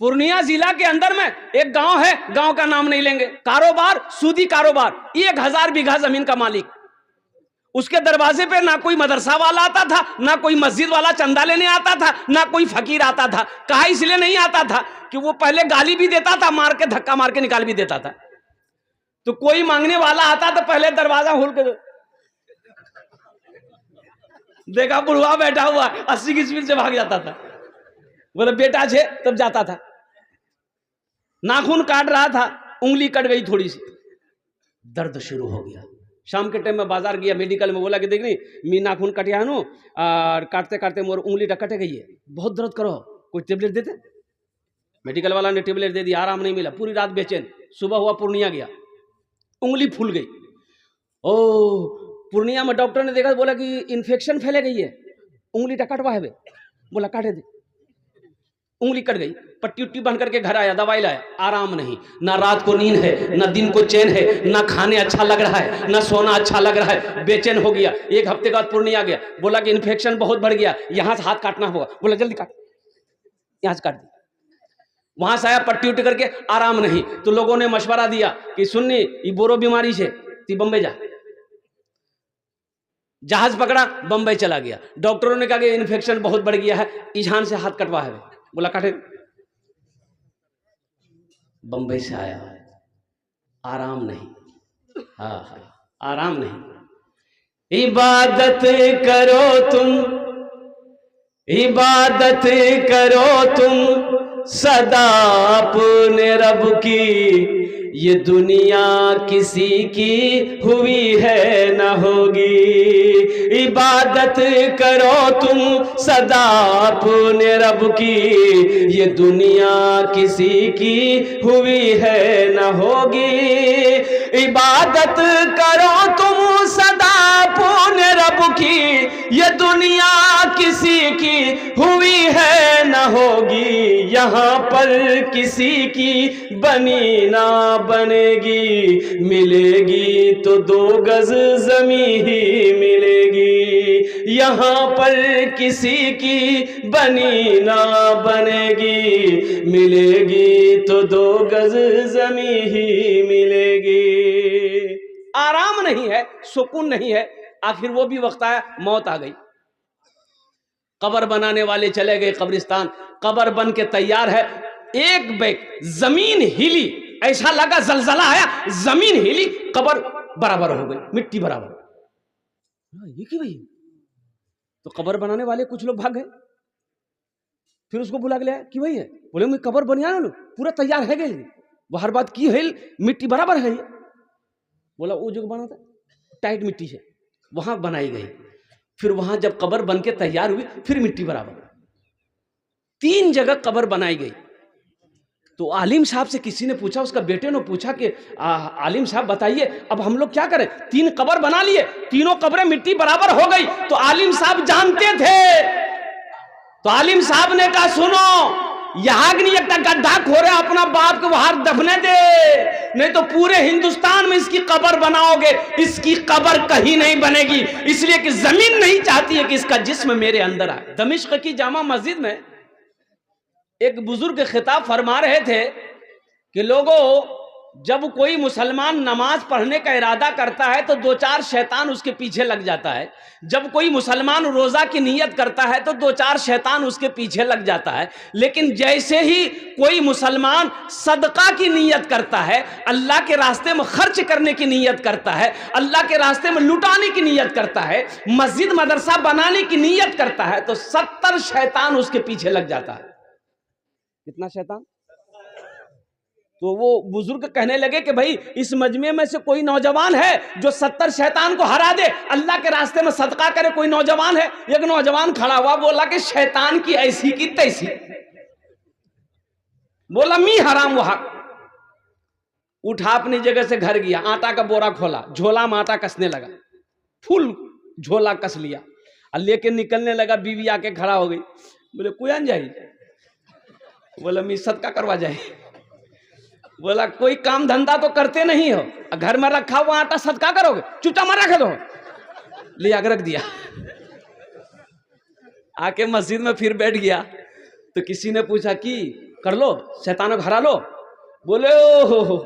पूर्णिया जिला के अंदर में एक गांव है, गांव का नाम नहीं लेंगे, कारोबार सूदी कारोबार, 1000 बीघा जमीन का मालिक। उसके दरवाजे पे ना कोई मदरसा वाला आता था, ना कोई मस्जिद वाला चंदा लेने आता था, ना कोई फकीर आता था। कहा इसलिए नहीं आता था कि वो पहले गाली भी देता था, मार के धक्का मार के निकाल भी देता था। तो कोई मांगने वाला आता तो पहले दरवाजा खोल के देखा बुढ़वा बैठा हुआ, 80 की स्पीड से भाग जाता था। बोले बेटा छे, तब जाता था। नाखून काट रहा था, उंगली कट गई थोड़ी सी, दर्द शुरू हो गया। शाम के टाइम में बाजार गया, मेडिकल में बोला कि देख नहीं मी नाखून कटिया नो, और काटते काटते मोर उंगली कट गई है, बहुत दर्द करो, कोई टेबलेट देते। मेडिकल वाला ने टेबलेट दे दिया, आराम नहीं मिला, पूरी रात बेचैन। सुबह हुआ पूर्णिया गया, उंगली फूल गई। ओ पूर्णिया में डॉक्टर ने देखा, बोला कि इन्फेक्शन फैले गई है, उंगली कटवा है। बोला काटे दे, उंगली कट गई। पट्टी उट्टी बन करके घर आया, दवाई लाया, आराम नहीं। ना रात को नींद है, ना दिन को चैन है, ना खाने अच्छा लग रहा है, ना सोना अच्छा लग रहा है, बेचैन हो गया। एक हफ्ते बाद पूर्णिया गया, बोला कि इन्फेक्शन बहुत बढ़ गया, यहां से हाथ काटना होगा। बोला जल्दी काट, यहां से काट दी। वहां से आया, पट्टी उट्टी करके आराम नहीं। तो लोगों ने मशवरा दिया कि सुननी ये बोरो बीमारी से ती बम्बे जा। जहाज पकड़ा, बम्बई चला गया। डॉक्टरों ने कहा कि इन्फेक्शन बहुत बढ़ गया है, इजहान से हाथ कटवा है। बोला काटे। बंबई से आया, आराम नहीं। हाँ, आराम नहीं। इबादत करो तुम, इबादत करो तुम सदा अपने रब की, ये दुनिया किसी की हुई है न होगी। इबादत करो तुम सदा अपने रब की, ये दुनिया किसी की हुई है न होगी। इबादत करो तुम सदा अपने रब की, ये दुनिया किसी की हुई है न होगी। यहाँ पर किसी की बनी ना बनेगी, मिलेगी तो 2 गज जमीन ही मिलेगी। यहाँ पर किसी की बनी ना बनेगी, मिलेगी तो 2 गज जमीन ही मिलेगी। आराम नहीं है, सुकून नहीं है। आखिर वो भी वक्त आया, मौत आ गई। कब्र बनाने वाले चले गए कब्रिस्तान, कब्र बन के तैयार है। एक बैग जमीन हिली, ऐसा लगा जलजला आया, जमीन हिली, कब्र बराबर हो गई, मिट्टी बराबर। ये की भाई, तो कब्र बनाने वाले कुछ लोग भाग गए। फिर उसको बुला के लिया कि भाई है, बोले मैं कब्र बनिया लो, पूरा तैयार है गई, वो हर बात की है, मिट्टी बराबर है। बोला वो जो बना था टाइट मिट्टी से, वहां बनाई गई। फिर वहां जब कब्र बन के तैयार हुई, फिर मिट्टी बराबर, 3 जगह कब्र बनाई गई। तो आलिम साहब से किसी ने पूछा, उसका बेटे ने पूछा कि आलिम साहब बताइए अब हम लोग क्या करें, 3 कब्र बना लिए, तीनों कब्रें मिट्टी बराबर हो गई। तो आलिम साहब जानते थे, तो आलिम साहब ने कहा सुनो, यहां नहीं एक गड्ढा खोरे, अपना बाप को बाहर दफने दे, नहीं तो पूरे हिंदुस्तान में इसकी कब्र बनाओगे, इसकी कब्र कहीं नहीं बनेगी। इसलिए कि जमीन नहीं चाहती है कि इसका जिस्म मेरे अंदर आए। दमिश्क की जामा मस्जिद में एक बुजुर्ग खिताब फरमा रहे थे कि लोगों, जब कोई मुसलमान नमाज पढ़ने का इरादा करता है तो 2-4 शैतान उसके पीछे लग जाता है। जब कोई मुसलमान रोजा की नीयत करता है तो 2-4 शैतान उसके पीछे लग जाता है। लेकिन जैसे ही कोई मुसलमान सदका की नीयत करता है, अल्लाह के रास्ते में खर्च करने की नीयत करता है, अल्लाह के रास्ते में लुटाने की नीयत करता है, मस्जिद मदरसा बनाने की नीयत करता है, तो 70 शैतान उसके पीछे लग जाता है। कितना शैतान? तो वो बुजुर्ग कहने लगे कि भाई इस मजमे में से कोई नौजवान है जो 70 शैतान को हरा दे, अल्लाह के रास्ते में सदका करे, कोई नौजवान है? एक नौजवान खड़ा हुआ, बोला कि शैतान की ऐसी की तैसी। बोला मी हराम वहां। उठा अपनी जगह से घर गया, आटा का बोरा खोला, झोला में आटा कसने लगा, फुल झोला कस लिया और लेके निकलने लगा। बीवी आके खड़ा हो गई, बोले कुयान जाई? बोला मी सदका करवा जाए। बोला कोई काम धंधा तो करते नहीं हो, घर में रखा हुआ आटा सदका करोगे? चुटा मार रख दो, ले आकर रख दिया। आके मस्जिद में फिर बैठ गया तो किसी ने पूछा कि कर लो, शैतानों को हरा लो। बोले हो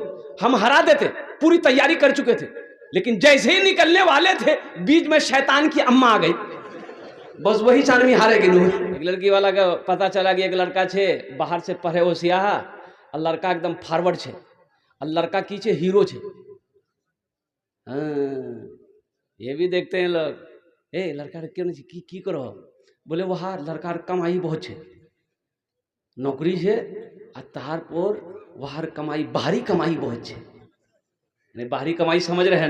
हम हरा देते, पूरी तैयारी कर चुके थे, लेकिन जैसे ही निकलने वाले थे बीच में शैतान की अम्मा आ गई, बस वही चांदनी हारेगी। एक लड़की वाला का पता चला कि एक लड़का छे बाहर से पढ़े होशियार और लड़का एकदम फॉरवर्ड छे और लड़का की छे हीरो छे। ये भी देखते हैं लोग, ए लड़का क्यों नहीं की करो, बोले वहाँ लड़का कमाई बहुत छे, नौकरी छे आ तार पर वहाँ कमाई बाहरी कमाई बहुत छे। बाहरी कमाई समझ रहे हैं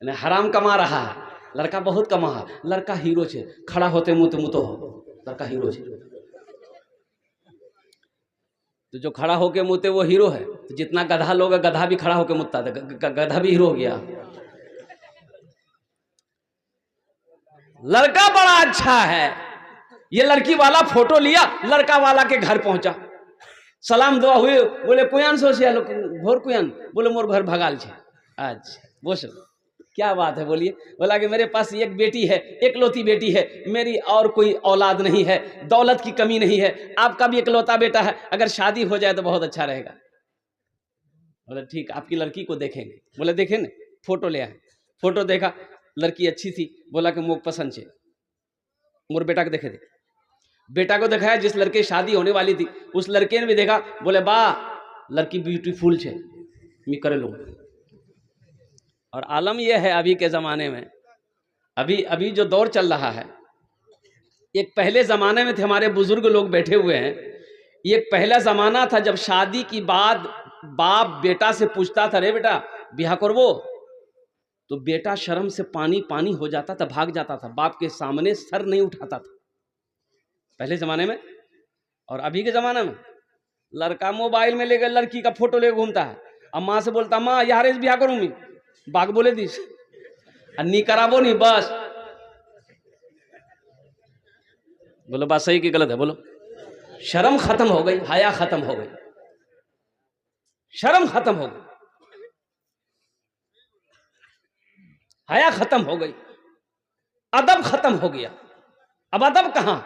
ना, हराम कमा रहा है, लड़का बहुत कमा है, लड़का हीरो छे, खड़ा होते मुँह तो लड़का हीरो छे। तो जो खड़ा होके मुँहते वो हीरो है, तो जितना गधा लोग गधा भी खड़ा होके मुँहता है, गधा भी हीरो हो गया। लड़का बड़ा अच्छा है, ये लड़की वाला फोटो लिया, लड़का वाला के घर पहुंचा, सलाम दुआ हुए, बोले कुयान सोचिया भोर कुयान, बोले मोर घर भगाल छे। अच्छा वो सब क्या बात है, बोलिए। बोला कि मेरे पास एक बेटी है, एकलौती बेटी है, मेरी और कोई औलाद नहीं है, दौलत की कमी नहीं है, आपका भी एकलौता बेटा है, अगर शादी हो जाए तो बहुत अच्छा रहेगा। बोले ठीक, आपकी लड़की को देखेंगे। बोले देखे न, फोटो ले आए, फोटो देखा, लड़की अच्छी थी, बोला कि मुझे पसंद है, मोर बेटा को देखे दे। बेटा को दिखाया, जिस लड़के की शादी होने वाली थी उस लड़के ने भी देखा, बोले बा लड़की ब्यूटीफुल है, मैं करे लूँ। और आलम यह है अभी के ज़माने में, अभी जो दौर चल रहा है, एक पहले ज़माने में थे, हमारे बुजुर्ग लोग बैठे हुए हैं, एक पहला ज़माना था जब शादी की बाद बाप बेटा से पूछता था, रे बेटा ब्याह करवो, तो बेटा शर्म से पानी पानी हो जाता था, भाग जाता था, बाप के सामने सर नहीं उठाता था पहले ज़माने में। और अभी के ज़माने में लड़का मोबाइल में लेकर लड़की का फोटो लेकर घूमता है, अब माँ से बोलता माँ यार इस ब्याह करूँ, मैं बाग बोले दिस नहीं कराबो नहीं बस। बोलो बात सही कि गलत है, बोलो। शर्म खत्म हो गई, हया खत्म हो गई, शर्म खत्म हो गई, हया खत्म हो गई, अदब खत्म हो गया। अब अदब कहां,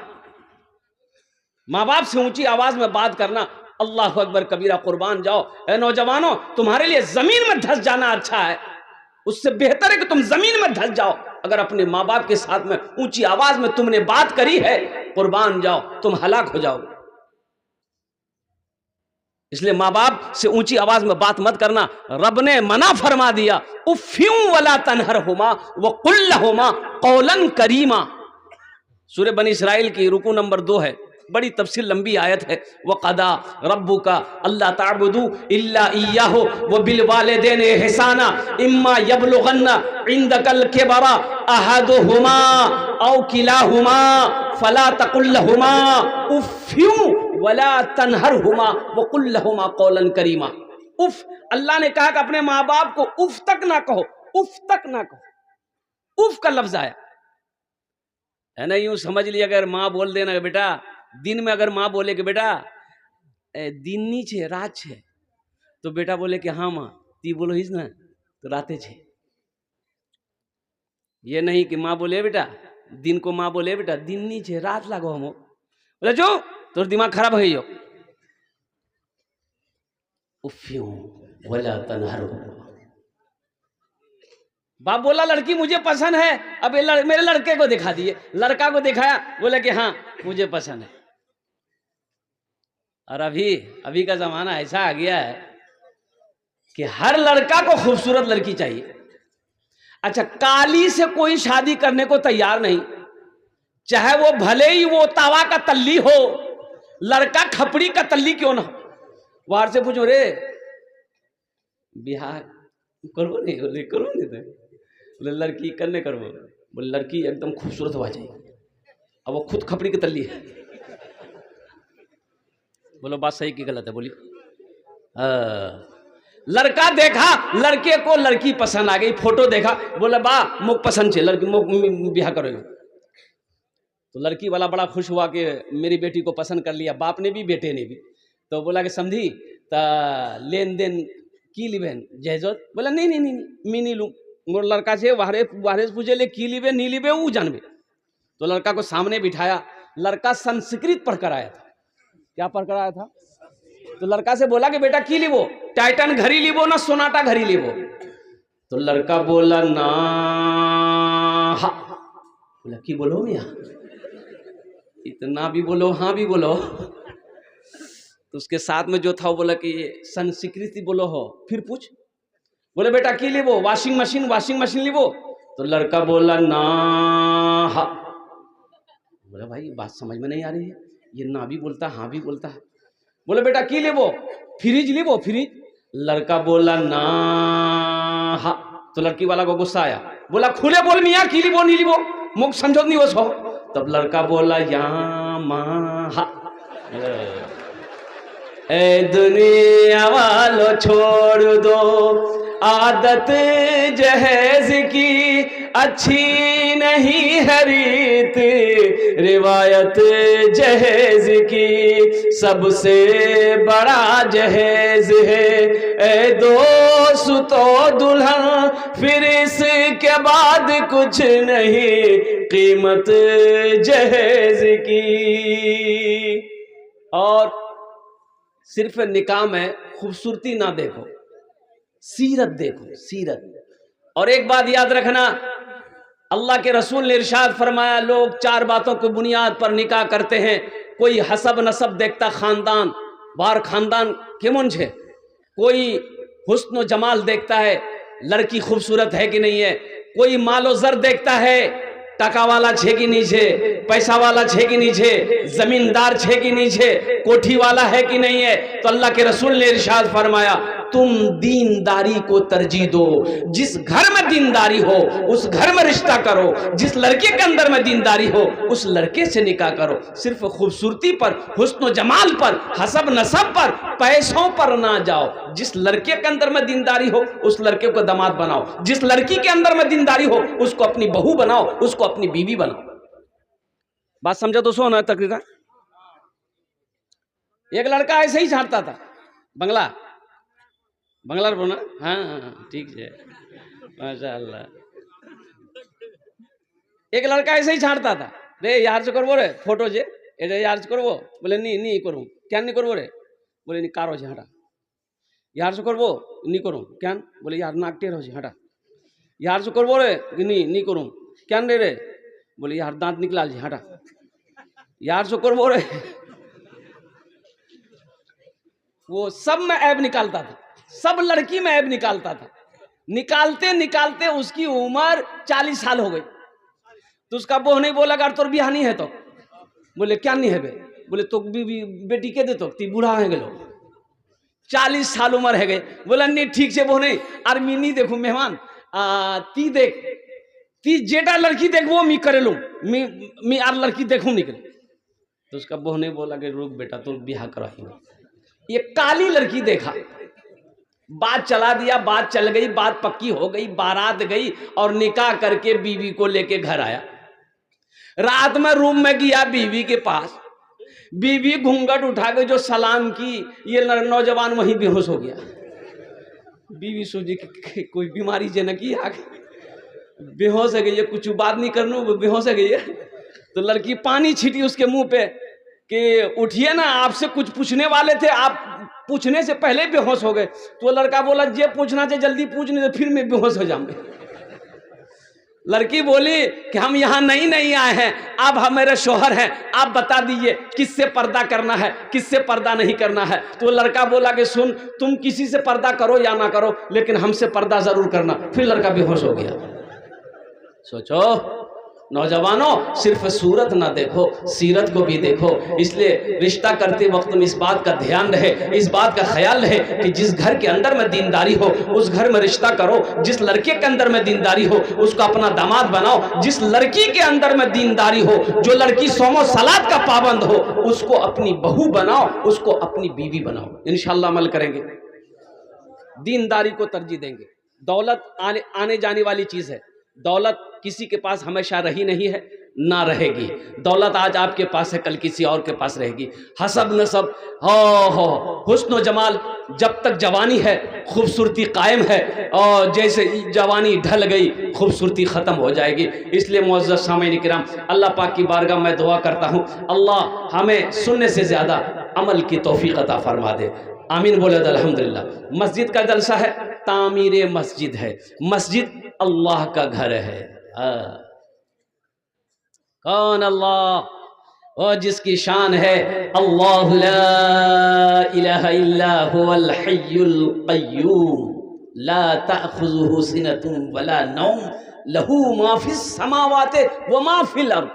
माँ बाप से ऊंची आवाज में बात करना, अल्लाह अकबर कबीरा, कुर्बान जाओ। ए नौजवानों, तुम्हारे लिए जमीन में धंस जाना अच्छा है, उससे बेहतर है कि तुम जमीन में धंस जाओ। अगर अपने माँ बाप के साथ में ऊंची आवाज में तुमने बात करी है, कुर्बान जाओ, तुम हलाक हो जाओगे। इसलिए माँ बाप से ऊंची आवाज में बात मत करना, रब ने मना फरमा दिया, उफ्यूं वला तनहरहुमा व कुल लहुमा कौलन करीमा। सूरह बनी इस्राइल की रुकू नंबर 2 है, बड़ी तफसील लंबी आयत है। वक़दा रब्बुका अल्ला ताबुदू इल्ला इय्याहु व बिल वालिदैन इहसाना इम्मा यबलुगन्ना इंदकल किबरा अहदुहुमा औ किलाहुमा फला तकुल लहुमा उफ्यूं वला तनहरहुमा व कुल लहुमा कौलन करीमा। उफ, अल्लाह ने कहा कि अपने माँ बाप को उफ तक ना कहो, उफ तक ना कहो। उफ का लफ्ज आया है ना, यूं समझ लिया, अगर माँ बोल देना बेटा दिन में, अगर माँ बोले कि बेटा दिन नी छे रात छे, तो बेटा बोले कि हाँ माँ, ती बोलो हिस ना तो राते छे। ये नहीं कि माँ बोले बेटा दिन को, माँ बोले बेटा दिन नी छे रात लागो, हम बोले जो तोर दिमाग खराब हो गई। उफ्यूं वला तनहरहुमा। बाप बोला लड़की मुझे पसंद है, अब मेरे लड़के को दिखा दिए, लड़का को दिखाया, बोले कि हाँ मुझे पसंद है। और अभी का जमाना ऐसा आ गया है कि हर लड़का को खूबसूरत लड़की चाहिए। अच्छा, काली से कोई शादी करने को तैयार नहीं, चाहे वो भले ही वो तावा का तल्ली हो, लड़का खपड़ी का तल्ली क्यों ना हो। बाहर से पूछो रे बिहार करो नहीं, बोले करो नहीं, तो बोले लड़की करने करो, बोले लड़की एकदम खूबसूरत हो जाए, अब वो खुद खपड़ी की तल्ली है। बोलो बात सही कि गलत है, बोलिए। लड़का देखा, लड़के को लड़की पसंद आ गई, फोटो देखा, बोला बा मुख पसंद छे, लड़की मुख ब्याह करो। तो लड़की वाला बड़ा खुश हुआ कि मेरी बेटी को पसंद कर लिया, बाप ने भी बेटे ने भी। तो बोला कि समझी लेन देन की लिबेन जहजत, बोला नहीं नहीं नहीं मैं नहीं लूँ, मोर लड़का से वाहरे पूछे ले की लिबे नहीं लिबे वो जानबे। तो लड़का को सामने बिठाया, लड़का संस्कृत पढ़कर आया था, क्या पढ़ कर आया था? तो लड़का से बोला कि बेटा की लीबो, टाइटन घड़ी लीबो ना सोनाटा घड़ी लीबो? तो लड़का बोला ना हा। बोला की बोलो मियाँ, इतना भी बोलो हाँ भी बोलो। तो उसके साथ में जो था वो बोला कि संस्कृति बोलो हो, फिर पूछ। बोले बेटा की लीबो, वॉशिंग मशीन लीबो? तो लड़का बोला ना हा। बोला भाई बात समझ में नहीं आ रही है, ये ना भी बोलता हाँ भी बोलता है। बोले बेटा की लीबो, फ्रिज लीबो फ्रिज? लड़का बोला ना हा। तो लड़की वाला को गुस्सा आया, बोला खुले बोल मियाँ की लीबो नहीं लीबो, मुख समझो नहीं वो सो। तब लड़का बोला या माँ हा। ए दुनिया वालों छोड़ दो आदत जहेज की, अच्छी नहीं है रीत रिवायत जहेज की, सबसे बड़ा जहेज है ए दोस्तों दुल्हन, फिर इसके बाद कुछ नहीं कीमत जहेज की। और सिर्फ निकाह में खूबसूरती ना देखो, सीरत देखो, सीरत। और एक बात याद रखना, अल्लाह के रसूल ने इरशाद फरमाया लोग 4 बातों की बुनियाद पर निकाह करते हैं। कोई हसब नसब देखता, खानदान बार खानदान केमन छे, कोई हुस्न जमाल देखता है, लड़की खूबसूरत है कि नहीं है, कोई मालो जर देखता है, टका वाला छे कि नहीं छे, पैसा वाला छे कि नहीं छे, जमींदार छे कि नहीं छे, कोठी वाला है कि नहीं है। तो अल्लाह के रसूल ने इरशाद फरमाया तुम दीनदारी को तरजीह दो, जिस घर में दीनदारी हो उस घर में रिश्ता करो, जिस लड़के के अंदर में दीनदारी हो उस लड़के से निकाह करो। सिर्फ खूबसूरती पर, हुस्न जमाल पर, हसब नसब पर, पैसों पर ना जाओ। जिस लड़के के अंदर में दीनदारी हो उस लड़के को दामाद बनाओ, जिस लड़की के अंदर में दीनदारी हो उसको अपनी बहू बनाओ, उसको अपनी बीवी बनाओ। बात समझो तो सो ना तकरीबन। एक लड़का ऐसे ही चाहता था, बंगला बोना, हाँ ठीक है माशाअल्लाह। एक लड़का ऐसे ही छाड़ता था, रे यार से करबो रे फोटो जे ए यार से करबो? बोले नहीं करूँ। क्या नहीं करबो रे? बोले नहीं कारो जे हटा। यार से करबो? नहीं करूँ। क्या? बोले यार नाक टेढ़ो जे हटा। यार से करबो रे? नहीं करूँ। क्या रे रे? बोले यार दांत निकलाल जे हटा। यार से करबो रे? वो सब में ऐब निकालता था, सब लड़की में ऐब निकालता था। निकालते निकालते उसकी उम्र 40 साल हो गई। तो उसका बहू नहीं बोला अगर तोर बियाह नहीं है तो? बोले क्या नहीं है बे? बोले तो बेटी के दे तो ती बूढ़ा है गलो, 40 साल उम्र है गए। बोला नहीं ठीक से बहू नहीं, और मी नहीं देखू मेहमान, ती देख, ती जेटा लड़की देख वो मी करे लू, मी आर लड़की देखू निकले। तो उसका बहू नहीं बोला कि रुक बेटा तो बियाह करा ही नहीं। ये काली लड़की देखा, बात चला दिया, बात चल गई, बात पक्की हो गई, बारात गई और निकाह करके बीवी को लेके घर आया। रात में रूम में गया बीवी के पास, बीवी घूंघट उठा के जो सलाम की, ये नौजवान वहीं बेहोश हो गया। बीवी सोची कि कोई बीमारी जे न की आगे बेहोश हो गई है, कुछ बात नहीं करनू बेहोश हो गई है। तो लड़की पानी छीटी उसके मुंह पे कि उठिए ना, आपसे कुछ पूछने वाले थे, आप पूछने से पहले बेहोश हो गए। तो लड़का बोला जे पूछना चाहिए जल्दी पूछ, नहीं तो फिर मैं बेहोश हो जाऊंगी। लड़की बोली कि हम यहाँ नहीं आए हैं, आप हमारे शोहर हैं, आप बता दीजिए किससे पर्दा करना है, किससे पर्दा नहीं करना है। तो लड़का बोला कि सुन, तुम किसी से पर्दा करो या ना करो, लेकिन हमसे पर्दा जरूर करना। फिर लड़का बेहोश हो गया। सोचो नौजवानों, सिर्फ सूरत ना देखो, सीरत को भी देखो। इसलिए रिश्ता करते वक्त में इस बात का ध्यान रहे, इस बात का ख्याल रहे कि जिस घर के अंदर में दीनदारी हो उस घर में रिश्ता करो, जिस लड़के के अंदर में दीनदारी हो उसको अपना दामाद बनाओ, जिस लड़की के अंदर में दीनदारी हो, जो लड़की सोमो सलात का पाबंद हो, उसको अपनी बहू बनाओ, उसको अपनी बीवी बनाओ। इंशाअल्लाह अमल करेंगे, दीनदारी को तरजीह देंगे। दौलत आने जाने वाली चीज है, दौलत किसी के पास हमेशा रही नहीं है, ना रहेगी। दौलत आज आपके पास है, कल किसी और के पास रहेगी। हसब नसब हो हुस्न जमाल जब तक जवानी है खूबसूरती कायम है, और जैसे जवानी ढल गई खूबसूरती ख़त्म हो जाएगी। इसलिए मुअज़्ज़ज़ सामीन किराम, अल्लाह पाक की बारगाह में दुआ करता हूँ, अल्लाह हमें सुनने से ज़्यादा अमल की तौफीक अता फरमा दे। आमीन बोले तो अल्हम्दुलिल्लाह। मस्जिद का जलसा है, तामीर मस्जिद है, मस्जिद अल्लाह का घर है। कौन अल्लाह? और जिसकी शान है अल्लाह ला इलाहा इल्ला हुवल हय्युल क़य्यूम ला तअख़ुज़ुहु सिनतुन वला नौम लहू मा फ़िस समावाति व मा फ़िल अर्द।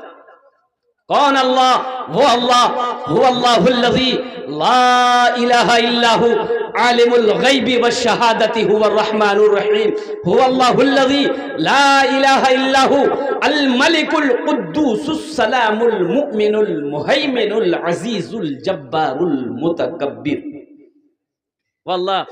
कौन अल्लाह? वो अल्लाह हुवल्लाहुल्लज़ी ला इलाहा इल्ला हु आलिमुल गैबि वश्शहादति हुवर रहमानुर रहीम हुवल्लाहुल्लज़ी ला इलाहा इल्ला हु अल मलिकुल कुद्दूसुस सलामुल मुमिनुल मुहैमिनुल अजीजुल जब्बारुल मुतकब्बिर। वो अल्लाह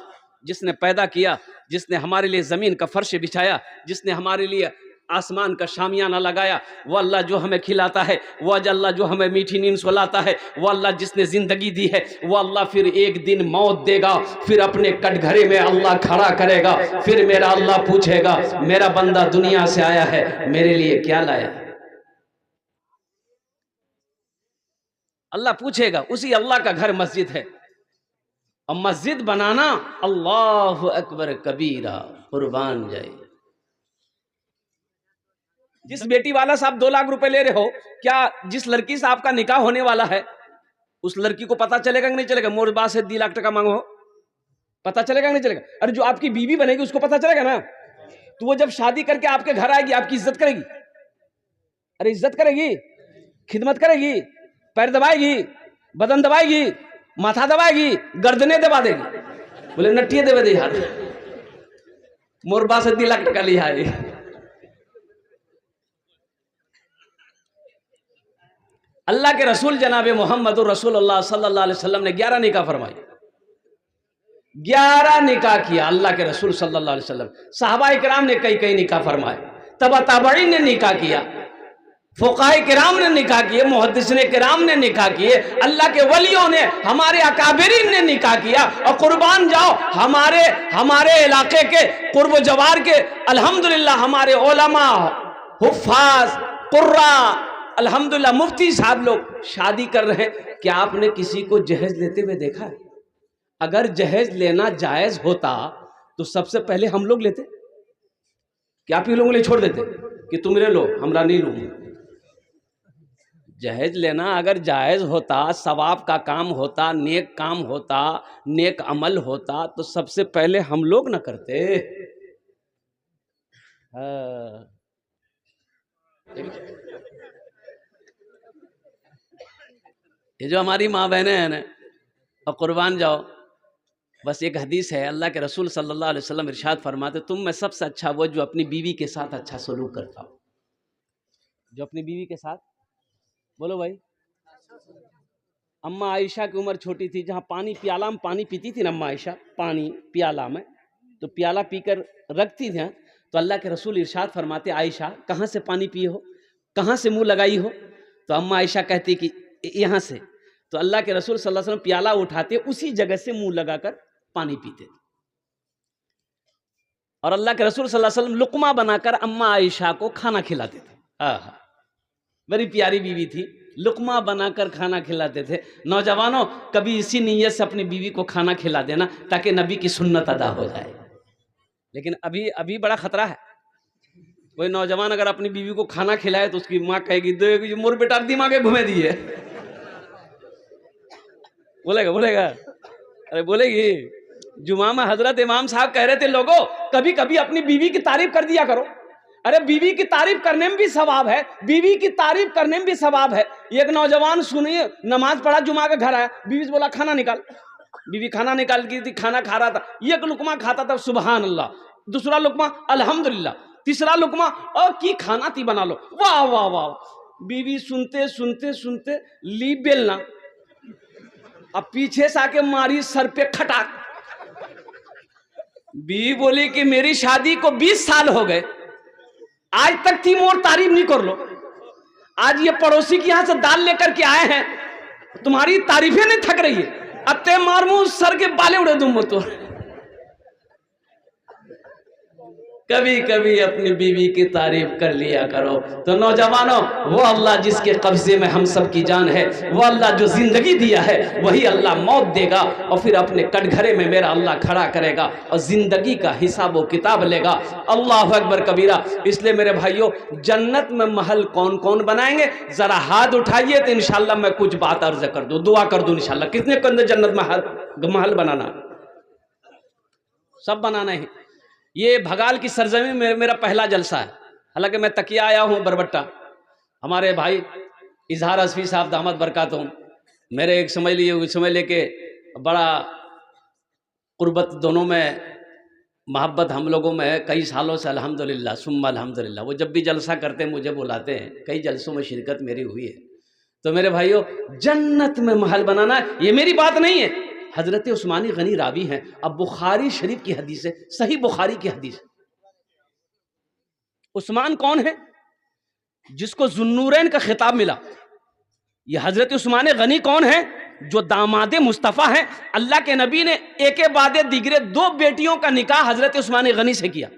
जिसने पैदा किया, जिसने हमारे लिए ज़मीन का फर्श बिछाया, जिसने हमारे लिए आसमान का शामियाना लगाया, वो अल्लाह जो हमें खिलाता है, वो अल्लाह जो हमें मीठी नींद सुलाता है, वो अल्लाह जिसने ज़िंदगी दी है, वो अल्लाह फिर एक दिन मौत देगा, फिर अपने कटघरे में अल्लाह खड़ा करेगा, फिर मेरा अल्लाह पूछेगा मेरा बंदा दुनिया से आया है, मेरे लिए क्या लाया? अल्लाह पूछेगा। उसी अल्लाह का घर मस्जिद है, और मस्जिद बनाना अल्लाहु अकबर कबीरा, कुर्बान जाए। जिस बेटी वाला साहब 2 लाख रुपए ले रहे हो, क्या जिस लड़की से आपका निकाह होने वाला है उस लड़की को पता चलेगा कि नहीं चलेगा? मोर बात से 2 लाख टका मांगो, पता चलेगा कि नहीं चलेगा? अरे जो आपकी बीवी बनेगी उसको पता चलेगा ना। तो वो जब शादी करके आपके घर आएगी, आपकी इज्जत करेगी? अरे इज्जत करेगी, खिदमत करेगी, पैर दबाएगी, बदन दबाएगी, माथा दबाएगी, गर्दने दबा देगी। बोले नट्टिए देवे दे यार, मोर बात से 2 लाख टका लिया है। अल्लाह के रसूल जनाब मोहम्मद रसूलुल्लाह सल्लल्लाहु अलैहि वसल्लम ने 11 निकाह फरमाई, 11 निकाह किया अल्लाह के रसूल सल्लल्लाहु अलैहि वसल्लम। सहाबा किराम ने कई निकाह फरमाए, तबा ताबईन ने निकाह किया, फुक़हा किराम ने निकाह किए, मुहद्दिसीन किराम ने निकाह किए, अल्लाह के वलियों ने, हमारे अकाबिरीन ने निकाह किया। और कुर्बान जाओ हमारे इलाके के कुर्ब जवार के अल्हम्दुलिल्लाह हमारे उलमा, हुफ़ाज़, कुर्रा, अल्हम्दुलिल्लाह मुफ्ती साहब लोग शादी कर रहे हैं। क्या आपने किसी को जहेज लेते हुए देखा है? अगर जहेज लेना जायज होता तो सबसे पहले हम लोग लेते। क्या आप ही लोगों ने छोड़ देते कि तुम ले लो, हमरा नहीं लूंगा? जहेज लेना अगर जायज होता, सवाब का काम होता, नेक काम होता, नेक अमल होता, तो सबसे पहले हम लोग ना करते। ये जो हमारी माँ बहनें हैं ना, और कुर्बान जाओ, बस एक हदीस है, अल्लाह के रसूल सल्लल्लाहु अलैहि वसल्लम इरशाद फरमाते, तुम में सबसे अच्छा वो जो अपनी बीवी के साथ अच्छा सलूक करता हो। जो अपनी बीवी के साथ, बोलो भाई। अम्मा आयशा की उम्र छोटी थी, जहाँ प्याला में पानी पीती थी ना अम्मा आयशा, पानी प्याला में, तो प्याला पीकर रखती थी, तो अल्लाह के रसूल इरशाद फरमाते, आयशा कहाँ से पानी पिए हो, कहाँ से मुंह लगाई हो? तो अम्मा आयशा कहती कि यहाँ से। तो अल्लाह के रसूल सल्लल्लाहु अलैहि वसल्लम प्याला उठाते, उसी जगह से मुंह लगाकर पानी पीते थे। और अल्लाह के रसूल सल्लल्लाहु अलैहि वसल्लम लुकमा बनाकर अम्मा आयशा को खाना खिलाते थे। आहा, बड़ी प्यारी बीवी थी, लुकमा बनाकर खाना खिलाते थे। नौजवानों, कभी इसी नीयत से अपनी बीवी को खाना खिला देना ताकि नबी की सुन्नत अदा हो जाए। लेकिन अभी बड़ा खतरा है। कोई नौजवान अगर अपनी बीवी को खाना खिलाए तो उसकी माँ कहेगी मोर बेटा दिमागे घुमे दिए। बोलेगा अरे बोलेगी। जुमा में हजरत इमाम साहब कह रहे थे, लोगों कभी कभी अपनी बीवी की तारीफ कर दिया करो। अरे बीवी की तारीफ करने में भी सवाब है, बीवी की तारीफ करने में भी सवाब है। एक नौजवान सुनिए, नमाज पढ़ा, जुमा के घर आया, बीवी से बोला खाना निकाल। बीवी खाना निकाल की थी, खाना खा रहा था, एक लुकमा खाता था, सुबहान अल्लाह, दूसरा लुकमा अल्हम्दुलिल्लाह, तीसरा लुकमा और की खाना थी बना लो, वाह वाह वाह। बीवी सुनते सुनते सुनते ली बेलना, अब पीछे से आके मारी सर पे खटाक। बीवी बोली कि मेरी शादी को 20 साल हो गए, आज तक थी मोर तारीफ नहीं कर लो। आज ये पड़ोसी के यहां से दाल लेकर के आए हैं, तुम्हारी तारीफें नहीं थक रही है। अत्ते मारमू सर के बाले उड़े दूं तो। कभी कभी अपनी बीवी की तारीफ कर लिया करो। तो नौजवानों, वो अल्लाह जिसके कब्जे में हम सब की जान है, वो अल्लाह जो जिंदगी दिया है, वही अल्लाह मौत देगा और फिर अपने कटघरे में मेरा अल्लाह खड़ा करेगा और जिंदगी का हिसाब व किताब लेगा। अल्लाह अकबर कबीरा। इसलिए मेरे भाइयों, जन्नत में महल कौन कौन बनाएंगे, जरा हाथ उठाइए तो इंशाल्लाह मैं कुछ बात अर्ज कर दूं, दुआ कर दूं इंशाल्लाह। कितने के अंदर जन्नत में महल बनाना? सब बनाना है। ये भगाल की सरजमी में मेरा पहला जलसा है। हालांकि मैं तकिया आया हूँ बरबट्टा। हमारे भाई इजहार असफी साहब दामद बरकातुम, मेरे एक समझ लेके बड़ा कुर्बत दोनों में मोहब्बत हम लोगों में है कई सालों से, अल्हम्दुलिल्लाह सुम्मा अल्हम्दुलिल्लाह। वो जब भी जलसा करते हैं मुझे बुलाते हैं, कई जलसों में शिरकत मेरी हुई है। तो मेरे भाइयों, जन्नत में महल बनाना ये मेरी बात नहीं है, हजरत उस्मानी गनी रावी हैं। अब बुखारी शरीफ की हदीस है, सही बुखारी की हदीस। उस्मान कौन है? जिसको जुन्नूरैन का खिताब मिला। ये हजरत उस्मान गनी कौन है? जो दामादे मुस्तफ़ा हैं। अल्लाह के नबी ने एक बाद दिगरे 2 बेटियों का निकाह हजरत उस्मान गनी से किया।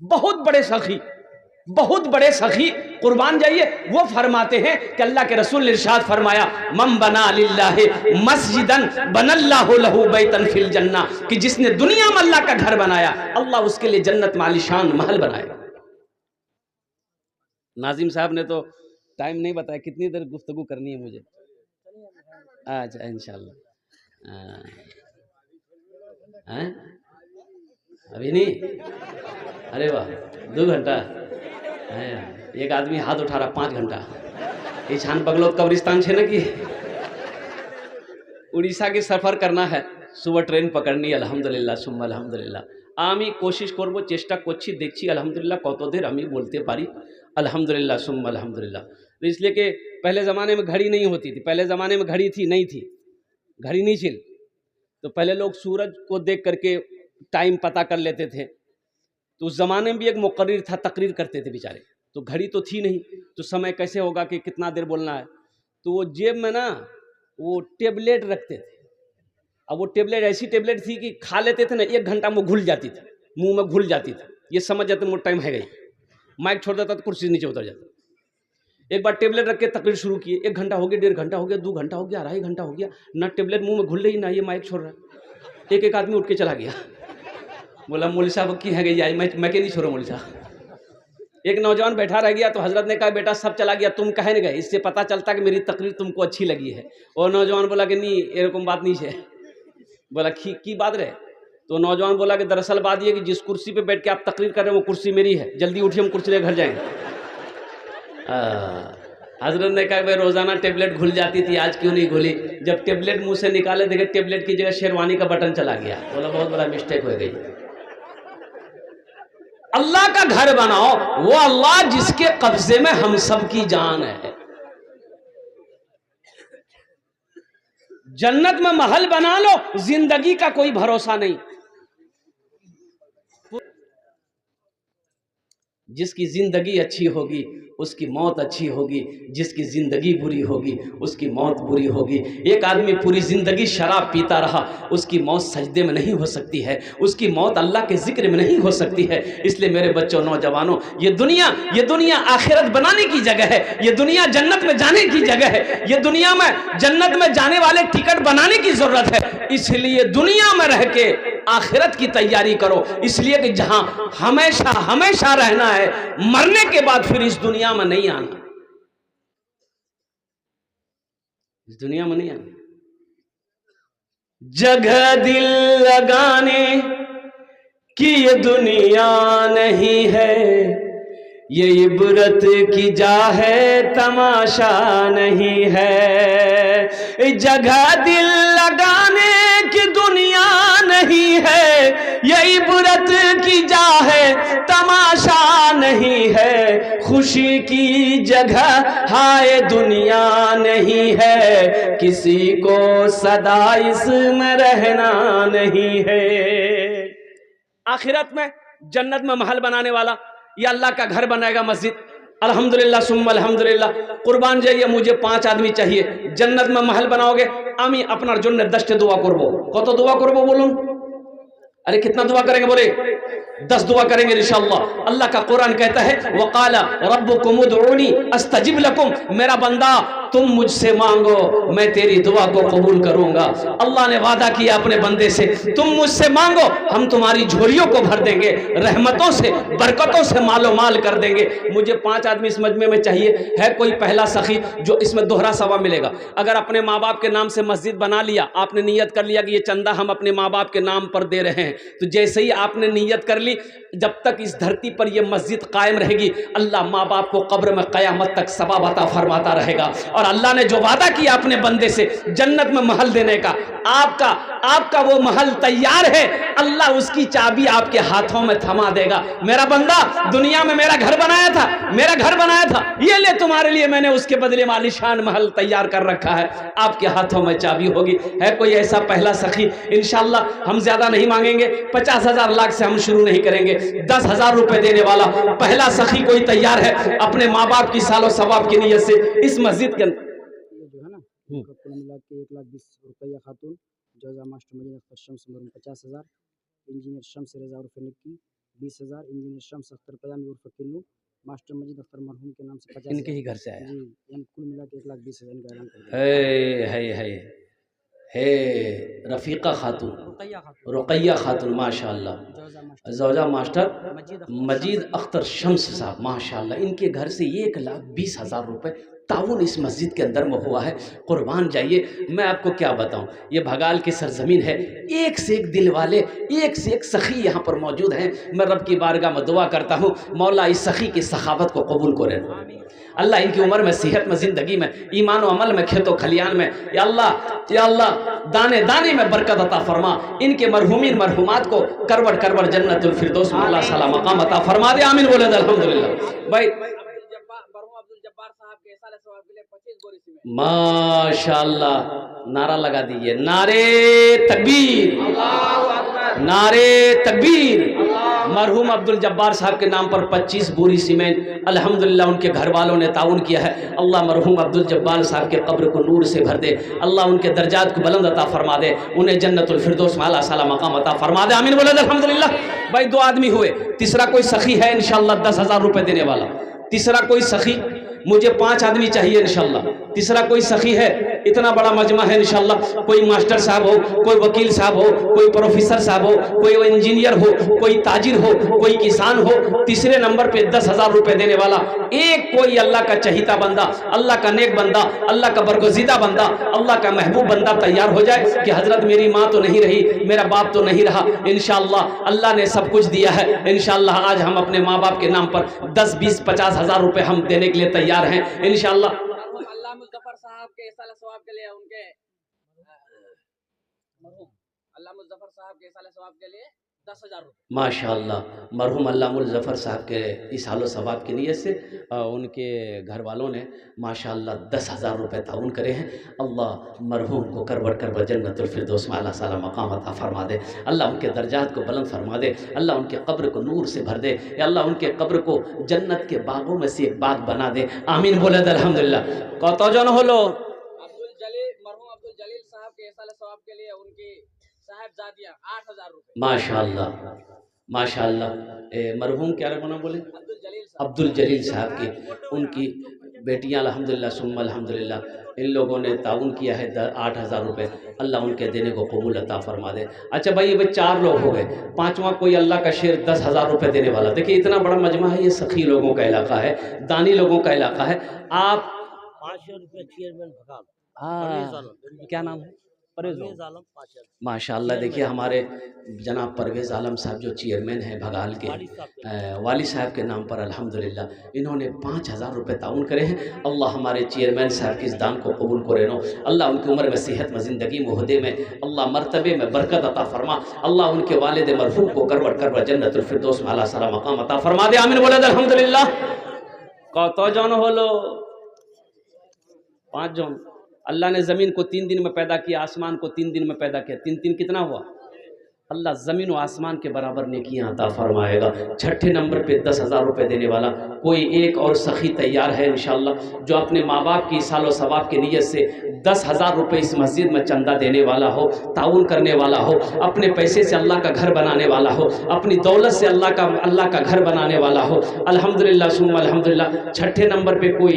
बहुत बड़े सखी, बहुत बड़े सखी, कुर्बान जाइए। वो फरमाते हैं कि अल्लाह के रसूल ने इरशाद फरमाया, मम बना लिल्लाहि मस्जिदन बनल्लाहु लहू बैतन फिल जन्ना, कि जिसने दुनिया में अल्लाह का घर बनाया, अल्लाह उसके लिए जन्नत में आलीशान महल बनाएगा। नाजिम साहब ने तो टाइम नहीं बताया, कितनी देर गुफ्तगू करनी है मुझे? अच्छा इंशाल्लाह। अभी नहीं? अरे वाह, 2 घंटा। एक आदमी हाथ उठा रहा 5 घंटा। ये छान बगलोत कब्रिस्तान है ना कि उड़ीसा की सफ़र करना है, सुबह ट्रेन पकड़नी है। अल्हम्दुलिल्लाह सुम्मा अल्हम्दुलिल्लाह। आमी कोशिश करबो, चेष्टा करছি, देखছি अल्हम्दुलिल्लाह कत देर আমি बोलते पारी। अल्हम्दुलिल्लाह सुम्मा अल्हम्दुलिल्लाह। तो इसलिए कि पहले ज़माने में घड़ी नहीं होती थी, पहले ज़माने में घड़ी थी नहीं थी, घड़ी नहीं थी। तो पहले लोग सूरज को देख करके टाइम पता कर लेते थे। तो उस ज़माने में भी एक मुकर्रिर था, तकरीर करते थे बेचारे। तो घड़ी तो थी नहीं, तो समय कैसे होगा कि कितना देर बोलना है? तो वो जेब में ना वो टेबलेट रखते थे। अब वो टेबलेट ऐसी टेबलेट थी कि खा लेते थे ना, 1 घंटा में घुल जाती थी, मुंह में घुल जाती थी। ये समझ जाते वो टाइम है गई। माइक छोड़ देता तो कुर्सी नीचे उतर जाता। एक बार टेबलेट रख के तकरीर शुरू किए, 1 घंटा हो गया, 1.5 घंटा हो गया, 2 घंटा हो गया, 2.5 घंटा हो गया, ना टेबलेट मुंह में घुल रही, ना ये माइक छोड़ रहा। एक आदमी उठ के चला गया, बोला मौलवी साहब की है गई आई, मैं के नहीं छोड़ो मौलवी साहब। एक नौजवान बैठा रह गया, तो हजरत ने कहा बेटा सब चला गया, तुम कहे नहीं गए? इससे पता चलता कि मेरी तकरीर तुमको अच्छी लगी है। और नौजवान बोला कि नहीं एरकम बात नहीं है। बोला की बात रहे? तो नौजवान बोला कि दरअसल बात ये कि जिस कुर्सी पे बैठ के आप तकरीर कर रहे हैं वो कुर्सी मेरी है, जल्दी उठिए हम कुर्सी लेकर घर जाएंगे। हजरत ने कहा भाई रोजाना टेबलेट घुल जाती थी, आज क्यों नहीं घुली? जब टेबलेट मुंह से निकाले देखे टेबलेट की जगह शेरवानी का बटन चला गया। बोला बहुत बड़ा मिस्टेक हो गई। अल्लाह का घर बनाओ, वो अल्लाह जिसके कब्जे में हम सब की जान है। जन्नत में महल बना लो, जिंदगी का कोई भरोसा नहीं। जिसकी जिंदगी अच्छी होगी उसकी मौत अच्छी होगी, जिसकी जिंदगी बुरी होगी उसकी मौत बुरी होगी। एक आदमी पूरी जिंदगी शराब पीता रहा, उसकी मौत सजदे में नहीं हो सकती है, उसकी मौत अल्लाह के जिक्र में नहीं हो सकती है। इसलिए मेरे बच्चों नौजवानों, ये दुनिया आखिरत बनाने की जगह है, ये दुनिया जन्नत में जाने की जगह है, ये दुनिया में जन्नत में जाने वाले टिकट बनाने की जरूरत है। इसलिए दुनिया में रह के आखिरत की तैयारी करो, इसलिए कि जहां हमेशा हमेशा रहना है, मरने के बाद फिर इस दुनिया में नहीं आना, इस दुनिया में नहीं आना। जगह दिल लगाने की ये दुनिया नहीं है, ये इबरत की जा है तमाशा नहीं है। जगह दिल लगाने की दुनिया नहीं है, ये इबरत की जा है तमाशा नहीं है। खुशी की जगह हाय दुनिया नहीं है, किसी को सदा इसमें रहना नहीं है। आखिरत में जन्नत में महल बनाने वाला, ये अल्लाह का घर बनाएगा मस्जिद। अल्हम्दुलिल्लाह सुम्मा अल्हम्दुलिल्लाह। कुर्बान जाइए, मुझे 5 आदमी चाहिए, जन्नत में महल बनाओगे। आमी अपनार जन्य 10 दुआ करबो। कत दुआ करबो बोलून? अरे कितना दुआ करेंगे बोले? 10 दुआ करेंगे इंशाअल्लाह। अल्लाह का कुरान कहता है वक़ाला रब्बुकुम उदऊनी अस्तजिब लकुम, मेरा बंदा तुम मुझसे मांगो मैं तेरी दुआ को कबूल करूंगा। अल्लाह ने वादा किया अपने बंदे से, तुम मुझसे मांगो हम तुम्हारी झोलियों को भर देंगे, रहमतों से बरकतों से मालो माल कर देंगे। मुझे 5 आदमी इस मजमे में चाहिए। है कोई पहला सखी जो इसमें दोहरा सवाब मिलेगा? अगर अपने माँ बाप के नाम से मस्जिद बना लिया, आपने नियत कर लिया कि ये चंदा हम अपने माँ बाप के नाम पर दे रहे हैं, तो जैसे ही आपने नियत कर ली, जब तक इस धरती पर यह मस्जिद कायम रहेगी, अल्लाह माँ बाप को कब्र में क़यामत तक सवाब अता फरमाता रहेगा। और अल्लाह ने जो वादा किया अपने बंदे से जन्नत में महल देने का, आपका वो महल तैयार है। अल्लाह उसकी चाबी आपके हाथों में थमा देगा। मेरा बंदा दुनिया में मेरा घर बनाया था, ये ले तुम्हारे लिए मैंने उसके बदले में आलीशान महल तैयार कर रखा है, आपके हाथों में चाबी होगी। है कोई ऐसा पहला सखी? इंशाअल्लाह हम ज्यादा नहीं मांगेंगे, 50,000 लाख से हम शुरू नहीं करेंगे। 10,000 रुपए देने वाला पहला सखी कोई तैयार है अपने माँ बाप की सालों सवाब की नीयत से इस मस्जिद के अंदर? जो है ना, कुल मिला के 1,20,000 रुपया खातून जजा मास्टर मजीद अख्तर शम्स मरहूम 50,000, इंजीनियर शम्स रजा उर्फ निक्की 20,000, इंजीनियर शम्स अख्तर पयामी उर्फ किन्नू मास्टर मजीद अख्तर मरहूम के नाम से 50,000 इनके ही घर से आया जी, यानी कुल मिला के 1,20,000 इनका ऐलान कर दिया। है रफ़ीक़ा खातून, रुक़ैया खातून माशाअल्लाह, ज़ौजा मास्टर मजीद अख्तर शम्स साहब माशाअल्लाह, इनके घर से 1,20,000 रुपये ताउन इस मस्जिद के अंदर में हुआ है। कुर्बान जाइए, मैं आपको क्या बताऊं, ये भगाल की सरजमीन है, एक से एक दिल वाले, एक से एक सखी यहाँ पर मौजूद हैं। मैं रब की बारगाह में दुआ करता हूँ मौला इस सखी की सखावत को कबूल करे, अल्लाह इनकी उम्र में, सेहत में, ज़िंदगी में, ईमान व अमल में, खेतों खलियान में, या अल्लाह दाने दाने में बरकत अता फरमा। इनके मरहूमीन मरहूमात को करवट करवट जन्नतुल फिरदौस में अल्लाह सला मकाम अता फरमा दे। आमीन बोले अल्हम्दुलिल्लाह। भाई माशाअल्लाह, नारा लगा दीजिए, नारे तकबीर, नारे तकबीर। मरहूम अब्दुल जब्बार साहब के नाम पर 25 बोरी सीमेंट अल्हम्दुलिल्लाह उनके घर वालों ने ताउन किया है। अल्लाह मरहूम अब्दुल जब्बार साहब के कब्र को नूर से भर दे, अल्लाह उनके दर्जात को बुलंद अता फरमा दे, उन्हें जन्नतुल फिरदौस में आला साला मकाम अता फरमा दे। आमीन बोले अल्हम्दुलिल्लाह। भाई 2 आदमी हुए, तीसरा कोई सखी है इंशाअल्लाह 10,000 रुपये देने वाला। तीसरा कोई सखी, मुझे 5 आदमी चाहिए इंशाअल्लाह। तीसरा कोई सखी है, इतना बड़ा मजमा है इंशाअल्लाह। कोई मास्टर साहब हो, कोई वकील साहब हो, कोई प्रोफेसर साहब हो, कोई इंजीनियर हो, कोई ताजिर हो, कोई किसान हो, तीसरे नंबर पे 10,000 रुपये देने वाला एक कोई अल्लाह का चहीता बंदा, अल्लाह का नेक बंदा, अल्लाह का बरगुज़ीदा बंदा, अल्लाह का महबूब बंदा तैयार हो जाए कि हजरत मेरी माँ तो नहीं रही, मेरा बाप तो नहीं रहा, इंशाअल्लाह अल्लाह ने सब कुछ दिया है। इंशाअल्लाह आज हम अपने माँ बाप के नाम पर 10, 20, 50,000 रुपये हम देने के लिए तैयार हैं इंशाअल्लाह। अल्लाह मुज़फ़्फ़र साहब के इसाले सवाब के लिए, उनके मरहूम अल्लाह मुज़फ़्फ़र साहब के इसाले सवाब के लिए 10,000 रुपये माशाअल्लाह। मरहूम अल्लाह मुज़फ़्फ़र साहब के इसालो सवाब की नीयत से उनके घर वालों ने माशाअल्लाह 10,000 रुपये ताउन करे हैं। अल्लाह मरहूम को करवट करवट जन्नतुल फिरदौस में आला साला मकाम अता फरमा दे, अल्लाह उनके दर्जात को बुलंद फरमा दे, अल्लाह उनके कब्र को नूर से भर दे, या अल्लाह उनके कब्र को जन्नत के बागों में से एक बाग बना दे। आमीन बोले अल्हम्दुलिल्लाह। कतजन हलो? मरहूम अब्दुल जलील साहब के इसाले सवाब के लिए उनकी साहिबजादियाँ 8,000 रुपये माशाअल्लाह माशाअल्लाह। मरहूम क्या नाम बोले? अब्दुल जलील साहब की, उनकी बेटियां अल्हम्दुलिल्लाह सुम्मा अल्हम्दुलिल्लाह, इन लोगों ने ताउन किया है 8,000 रुपये। अल्लाह उनके देने को कबूल अता फरमा दे। अच्छा भाई ये 4 लोग हो गए, 5वां कोई अल्लाह का शेर 10,000 रुपये देने वाला। देखिए इतना बड़ा मजमा है, ये सखी लोगों का इलाका है, दानी लोगों का इलाका है। आप 500 रुपये चेयरमैन भगाल, क्या नाम है? परवेज़ आलम माशाअल्लाह। देखिए हमारे जनाब परवेज़ आलम साहब जो चेयरमैन हैं भगाल के, वाली साहब के नाम पर अल्हम्दुलिल्लाह इन्होंने 5,000 रुपये ताउन करे हैं। अल्लाह हमारे चेयरमैन साहब की इस दान को कबूल करे नो, अल्लाह उनकी उम्र में, सेहत में, ज़िंदगी में, ओहदे में, अल्लाह मरतबे में बरकत अता फरमा, अल्लाह उनके वालिद मरहूम को करवट करवट जन्नतुल फिरदौस में आला साला मकाम अता फरमा दे। आमीन बोले अल्हम्दुलिल्लाह। कतजन हलो? 5 जन। अल्लाह ने ज़मीन को 3 दिन में पैदा किया, आसमान को 3 दिन में पैदा किया। 3 कितना हुआ? अल्लाह ज़मीन व आसमान के बराबर नेकियां अता फरमाएगा। छठे नंबर पे 10,000 रुपये देने वाला कोई एक और सखी तैयार है इंशाअल्लाह, जो अपने माँ बाप की सालो सवाब की नीयत से 10,000 रुपये इस मस्जिद में चंदा देने वाला हो, ताउन करने वाला हो, अपने पैसे से अल्लाह का घर बनाने वाला हो, अपनी दौलत से अल्लाह का घर बनाने वाला हो। अल्हम्दुलिल्लाह सुम्मा अल्हम्दुलिल्लाह। छठे नंबर पे कोई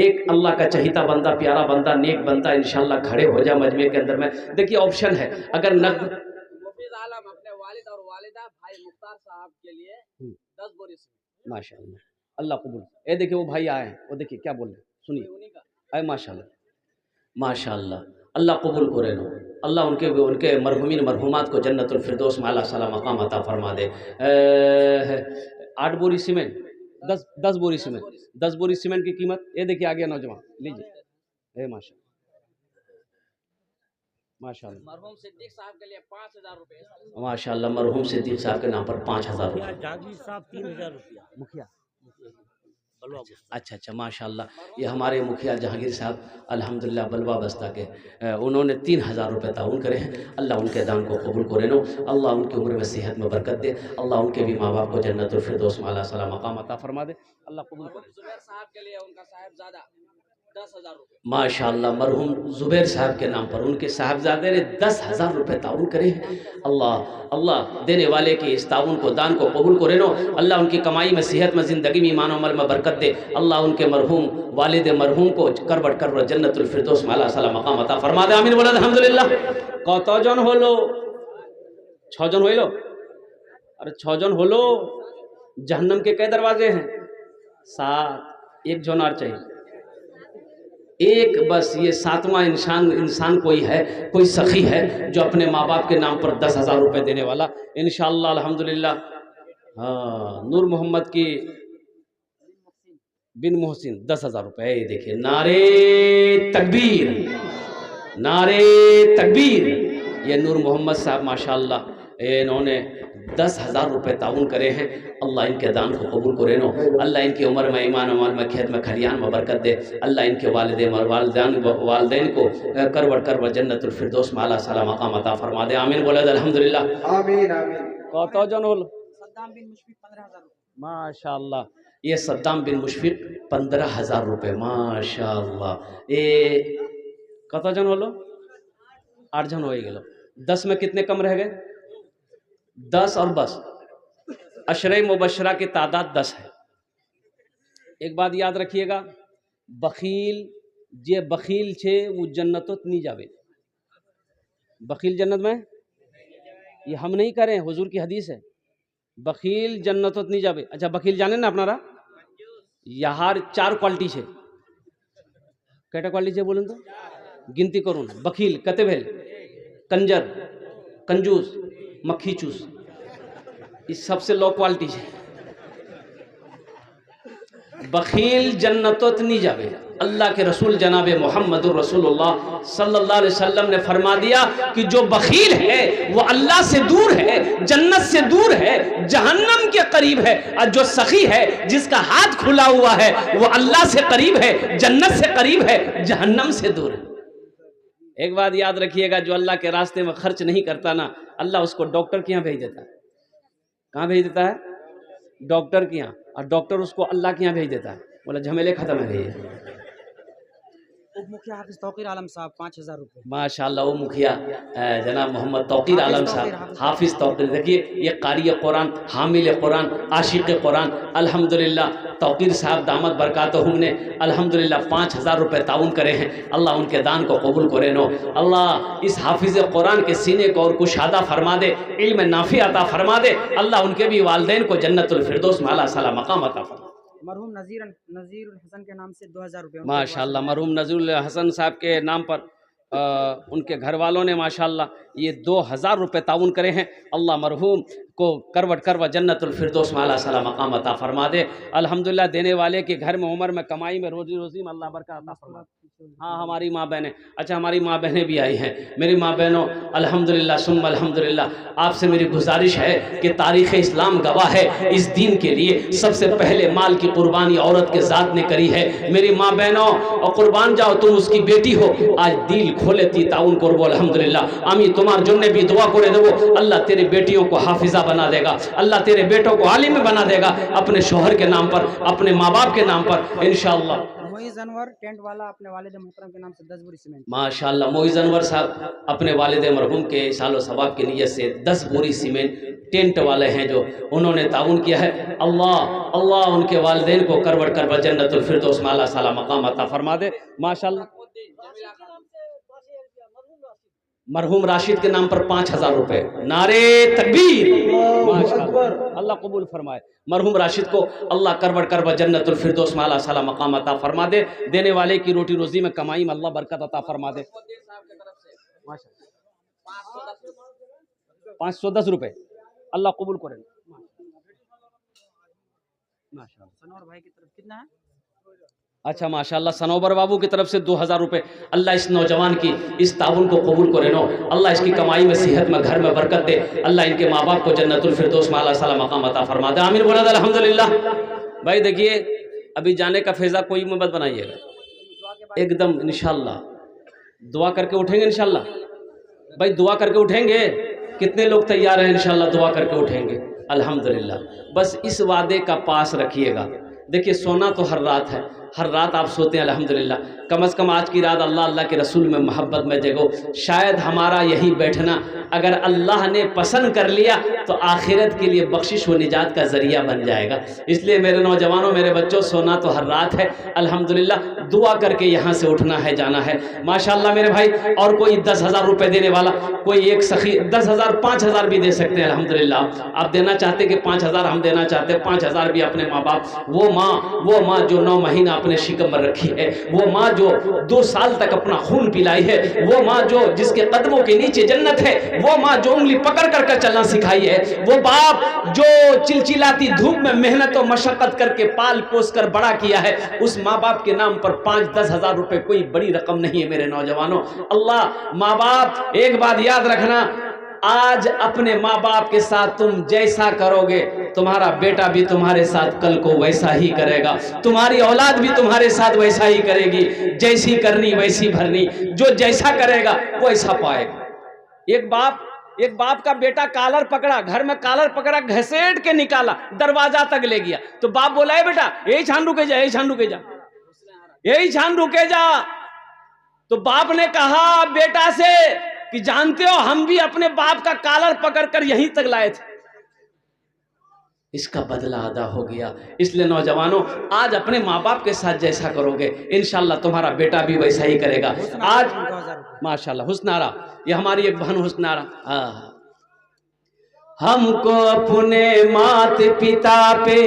एक अल्लाह का चहीता बंदा, प्यारा बंदा, नेक बंदा इंशाअल्लाह खड़े हो जाए मजमे के अंदर में। देखिए ऑप्शन है, अगर नकद मुफीज आलम अपने वालिद और वालिदा भाई मुख्तार साहब के लिए 10 बोरी सीमेंट। माशाअल्लाह, अल्लाह कबूल। ये देखिए वो भाई आए हैं, वो देखिए क्या बोल रहे हैं, सुनिए। उन्हीं का अरे माशाअल्लाह माशाअल्लाह, अल्लाह कबूल करे नो, अल्लाह उनके मरहुमीन मरहुमात को जन्नतुल फिरदौस में आला साला मकाम अता फरमा दे। 8 बोरी सीमेंट, 10 बोरी सीमेंट, 10 बोरी सीमेंट की कीमत ये देखिए, आ गया नौजवान, लीजिए। ए माशाअल्लाह माशाअल्लाह मरहूम सिद्दीक साहब के लिए 5,000 रुपये। माशाअल्लाह, मरहूम सिद्दीक साहब के नाम पर 5,000 मुखिया रुपये। जहांगीर साहब 3,000 रुपया। मुखिया, बलवा बस्ता। अच्छा माशाअल्लाह, ये हमारे मुखिया जहांगीर साहब अल्हम्दुलिल्लाह बलवा बस्ता के, उन्होंने 3,000 रुपये ताउन करे हैं। अल्लाह उनके दान को कबूल करे नो, अल्लाह उनकी उम्र में सेहत में बरकत दे, अल्लाह उनके भी माँ बाप को जन्नतुल फिरदौस में आला साला मकाम अता फरमा दे, अल्लाह कबूल करे। जुबैर साहब के लिए उनका साहिबजादा 10,000 रुपये। माशाअल्लाह, मरहूम ज़ुबैर साहब के नाम पर उनके साहबजादे ने 10,000 रुपये ताउन करे हैं। अल्लाह देने वाले की इस ताउन को, दान को कबूल करे नो, अल्लाह उनकी कमाई में, सेहत में, ज़िंदगी में, ईमान अमल में बरकत दे, अल्लाह उनके मरहूम वालिद मरहूम को करबट कर जन्नतुल फिरदौस में आला साला मकाम अता फरमा दे। आमीन बोला अल्हम्दुलिल्लाह। कतজন হলো? 6 জন হইলো? अरे 6 জন হলো। जहन्नम के कई दरवाजे हैं? 7। एक जन और चाहिए, एक बस। ये 7वां इंसान कोई है, कोई सखी है जो अपने माँ बाप के नाम पर 10,000 रुपये देने वाला इंशाअल्लाह अल्हम्दुलिल्लाह। हाँ, नूर मोहम्मद की बिन मोहसिन 10,000 रुपये। ये देखिए, नारे तकबीर, नारे तकबीर। ये नूर मोहम्मद साहब माशाअल्लाह, इन्होंने 10,000 रुपये ताउन करे हैं। अल्लाह इनके दान को कबूल करे नो, अल्लाह इनकी उम्र में, ईमान अमल में, खेत में, खलियान में बरकत दे, अल्लाह इनके वालिदैन को करवट जन्नतुल फिरदौस में आला साला मकाम अता फरमा दे। आमीन बोले अल्हम्दुलिल्लाह। आमीन आमीन। कतজন হলো? सद्दाम बिन मुशफिक 15,000 रुपये। माशाअल्लाह, ये सद्दाम बिन मुशफिक 15,000 रुपये। माशाअल्लाह, ये कतজন হলো? 8 जन हो गए। 10 में कितने कम रह गए? 10 और बस। अशरे मुबशरा की तादाद 10 है। एक बात याद रखिएगा, बखील जे बखील छे वो जन्नतोत नहीं जावे। बखील जन्नत में, ये हम नहीं करें, हुजूर की हदीस है, बखील जन्नतोत नहीं जावे। अच्छा, बखील जाने ना अपनारा? यार 4 क्वालिटी है। कैटा क्वालिटी है बोलें तो गिनती करूँ। बखील कते भेल? कंजर, कंजूस, मक्खी चूस, इस सबसे लो क्वालिटी है। बखील जन्नतोत नहीं जावे। अल्लाह के रसूल जनाब मोहम्मद रसूलुल्लाह सल्लल्लाहु अलैहि वसल्लम ने फरमा दिया कि जो बखील है वो अल्लाह से दूर है, जन्नत से दूर है, जहन्नम के करीब है। और जो सखी है, जिसका हाथ खुला हुआ है, वो अल्लाह से करीब है, जन्नत से करीब है, जहन्नम से दूर है। एक बात याद रखिएगा, जो अल्लाह के रास्ते में खर्च नहीं करता ना, अल्लाह उसको डॉक्टर के यहाँ भेज देता है। कहाँ भेज देता है? डॉक्टर के यहाँ। और डॉक्टर उसको अल्लाह के यहाँ भेज देता है, बोला झमेले खत्म है भैया। उप मुखिया हाफिज तौकीर आलम साहब 5,000 रुपये। माशाअल्लाह, वो मुखिया जनाब मोहम्मद तौकीर आलम साहब, हाफिज तौकीर। देखिए, ये कारी कुरान, हामिल कुरान, आशिक कुरान, अल्हम्दुलिल्लाह तौकीर साहब दामद बरकातहुम ने अल्हम्दुलिल्लाह 5,000 रुपये ताउन करे हैं। अल्लाह उनके दान को कबूल करे नो, अल्लाह इस हाफिज कुरान के सीने को और कुशादा फरमा दे, इल्म नाफी अता फरमा दे, अल्लाह उनके भी वालिदैन को जन्नतुल फिरदौस में आला साला मकाम अता फरमा। मरहूम नज़ीर हसन के नाम से 2,000 रुपये। माशाअल्लाह, मरहूम नज़ीर हसन साहब के नाम पर उनके घर वालों ने माशाअल्लाह ये 2,000 रुपये ताउन करे हैं। अल्लाह मरहूम को करवट जन्नतुल फिरदौस में आला साला मकाम अता फरमा दे। अल्हम्दुलिल्लाह, देने वाले के घर में, उम्र में, कमाई में, रोजी में अल्लाह बरकत अता फरमा। हाँ हमारी माँ बहनें, अच्छा हमारी माँ बहनें भी आई हैं। मेरी माँ बहनों अल्हम्दुलिल्लाह सुम्मा अल्हम्दुलिल्लाह, आपसे मेरी गुजारिश है कि तारीख़ इस्लाम गवाह है, इस दीन के लिए सबसे पहले माल की कुर्बानी औरत के ज़ात ने करी है। मेरी माँ बहनों और कुर्बान जाओ, तुम उसकी बेटी हो, आज दिल खोले ती ताउन करबो अल्हम्दुलिल्लाह। आमी तुम्हार जन्ने भी दुआ करे देवो, अल्लाह तेरे बेटियों को हाफिज़ा बना देगा, अल्लाह तेरे बेटों को आलिम बना देगा, अपने शोहर के नाम पर, अपने माँ बाप के नाम पर इंशाअल्लाह। मोइज़ अनवर टेंट वाला अपने वालिद मोहतरम के नाम से 10 बोरी सीमेंट। माशाअल्लाह मोइज़ अनवर साहब अपने वालिद मरहूम के सालो सवाब की नीयत से 10 बोरी सीमेंट टेंट वाले हैं जो उन्होंने ताउन किया है। अल्लाह अल्लाह उनके वालिदैन को करवट करवट जन्नतुल फिरदौस में अल्लाह साला मकाम अता फरमा दे। माशाअल्लाह मरहूम राशिद के नाम पर 5,000 रुपए। नारे तकबीर, माशाअल्लाह, अल्लाह कबूल फरमाए। मरहूम राशिद को अल्लाह करवट करवट जन्नतुल फिरदौस में अल्लाह साला मकाम अता फरमा दे। देने वाले की रोटी रोजी में कमाई में अल्लाह बरकत अता फरमा दे। 510 रुपए अल्लाह कबूल करे। माशाअल्लाह सनोर भाई की तरफ कितना है? अच्छा माशाअल्लाह सनोबर बाबू की तरफ से 2,000 रुपए। अल्लाह इस नौजवान की इस ताउन को कबूल करे नो, अल्लाह इसकी कमाई में सेहत में घर में बरकत दे, अल्लाह इनके माँ बाप को जन्नतुल फिरदौस में अल्लाह साला मकाम अता फरमा दे। आमीन बोला अल्हम्दुलिल्लाह। भाई देखिए अभी जाने का फैज़ा कोई मत बनाइएगा, एकदम इंशाअल्लाह दुआ करके उठेंगे इंशाअल्लाह। भाई दुआ करके उठेंगे, कितने लोग तैयार हैं इंशाअल्लाह दुआ करके उठेंगे अल्हम्दुलिल्लाह। बस इस वादे का पास रखिएगा। देखिए सोना तो हर रात है, हर रात आप सोते हैं अल्हम्दुलिल्लाह, कम से कम आज की रात अल्लाह अल्लाह के रसूल में मोहब्बत में जगो। शायद हमारा यही बैठना अगर अल्लाह ने पसंद कर लिया तो आखिरत के लिए बख्शिश व निजात का ज़रिया बन जाएगा। इसलिए मेरे नौजवानों मेरे बच्चों सोना तो हर रात है अल्हम्दुलिल्लाह, दुआ करके यहाँ से उठना है जाना है माशाअल्लाह मेरे भाई। और कोई 10,000 रुपये देने वाला, कोई एक सखी 10,000 5,000 भी दे सकते हैं अल्हम्दुलिल्लाह। आप देना चाहते कि 5,000 हम देना चाहते हैं, 5,000 भी अपने माँ बाप, वो माँ जो 9 महीना अपने शिकम में रखी है, वो माँ जो 2 साल तक अपना खून पिलाई है, वो माँ जो जिसके कदमों के नीचे जन्नत है, वो माँ जो उंगली पकड़ कर चलना सिखाई है, वो बाप जो चिलचिलाती धूप में मेहनत और मशक्कत करके पाल पोस कर बड़ा किया है, उस माँ बाप के नाम पर 5-10 हज़ार रुपए कोई बड़ी रकम नहीं है मेरे नौजवानों। अल्लाह माँ बाप, एक बात याद रखना, आज अपने माँ बाप के साथ तुम जैसा करोगे तुम्हारा बेटा भी तुम्हारे साथ कल को वैसा ही करेगा, तुम्हारी औलाद भी तुम्हारे साथ वैसा ही करेगी। जैसी करनी वैसी भरनी, जो जैसा करेगा वो ऐसा पाएगा। एक बाप का बेटा कालर पकड़ा, घर में कालर पकड़ा, घसीट के निकाला, दरवाजा तक ले गया, तो बाप बोला है बेटा यही छान रुके जा, यही छान रुके जा, यही छान रुके जा। तो बाप ने कहा बेटा से कि जानते हो हम भी अपने बाप का कालर पकड़कर यहीं तक लाए थे, इसका बदला अदा हो गया। इसलिए नौजवानों आज अपने माँ बाप के साथ जैसा करोगे इंशाल्लाह तुम्हारा बेटा भी वैसा ही करेगा। आज माशाल्लाह हुस्नारा, ये हमारी एक बहन हुस्नारा, हमको अपने माता पिता पे,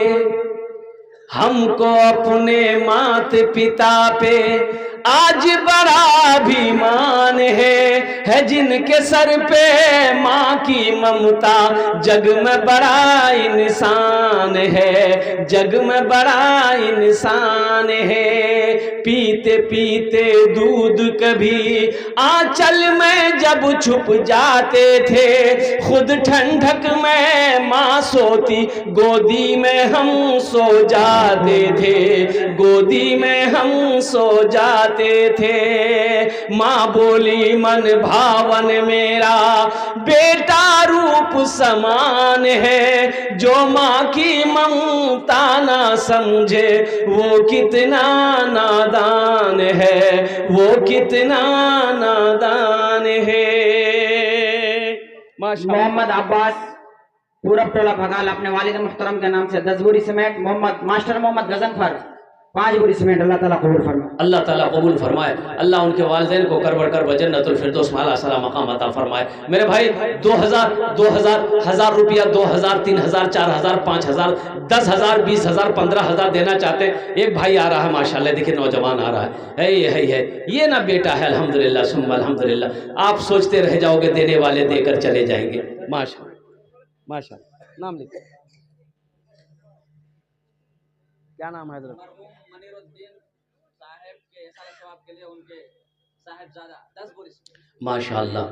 हमको अपने माता पिता पे आज बड़ा अभिमान है जिनके सर पे माँ की ममता, जग में बड़ा इंसान है, जग में बड़ा इंसान है। पीते पीते दूध कभी आंचल में जब छुप जाते थे, खुद ठंडक में माँ सोती गोदी में हम सो जाते थे, गोदी में हम सो जाते थे। माँ बोली मन भावन मेरा बेटा रूप समान है, जो माँ की ममता ना समझे वो कितना नादान है, वो कितना नादान है। मोहम्मद अब्बास पूरब टोला भगाल अपने वालिद मुहतरम के नाम से 10 बोरी सीमेंट। मास्टर मोहम्मद गजनफर 5 बोरी सीमेंट। अल्लाह ताला कबूल फरमाए, अल्लाह ताला कबूल फरमाए। अल्लाह उनके वालिदैन को करवट कर जन्नतुल फिरदौस में अला मकाम अता फरमाए। मेरे भाई 2,000 1000 रुपया, 2,000 3,000 4,000 5,000 10,000 20,000 15,000 देना चाहते हैं। एक भाई आ रहा है माशाल्लाह, देखिए नौजवान आ रहा है, ये ना बेटा है अल्हम्दुलिल्लाह सुम्मा अल्हम्दुलिल्लाह। आप सोचते रह जाओगे देने वाले देकर चले जाएंगे। माशा माशा, नाम लिखो, क्या नाम है? मनीरुद्दीन साहब के के लिए उनके साहिबजादा 10 बोरी सीमेंट। माशाअल्लाह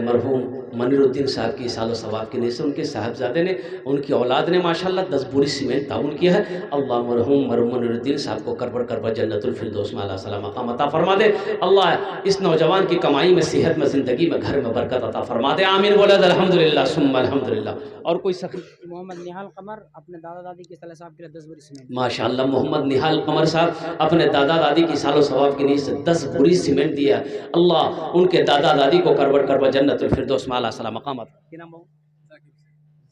मरहूम मनीरुद्दीन साहब की सालो सवाब के नीचे उनके साहबजादे ने, उनकी औलाद ने माशाअल्लाह 10 बोरी सीमेंट ताउन किया है। अल्लाह मरहूम मनीरुद्दीन साहब को करबर करबर जन्नतुल फिरदौस में अल्लाह सला मकाम अता फरमा दे। अल्लाह इस नौजवान की कमाई में, सेहत में, ज़िंदगी में, घर में बरकत अता फरमा दे। आमीन बोला अल्हम्दुलिल्लाह सुम्मा अल्हम्दुलिल्लाह। और कोई सखी? मोहम्मद निहाल कमर अपने दादा दादी के साले साहब के लिए 10 बोरी सीमेंट। माशाअल्लाह मोहम्मद निहाल कमर साहब अपने दादा दादी की सालो सवाब के नीचे 10 बोरी सीमेंट दिया। अल्लाह उनके दादा दादी को करबर करबर जन्नतुल फिरदौस में अल्लाह सला मकाम। क्या नाम हो?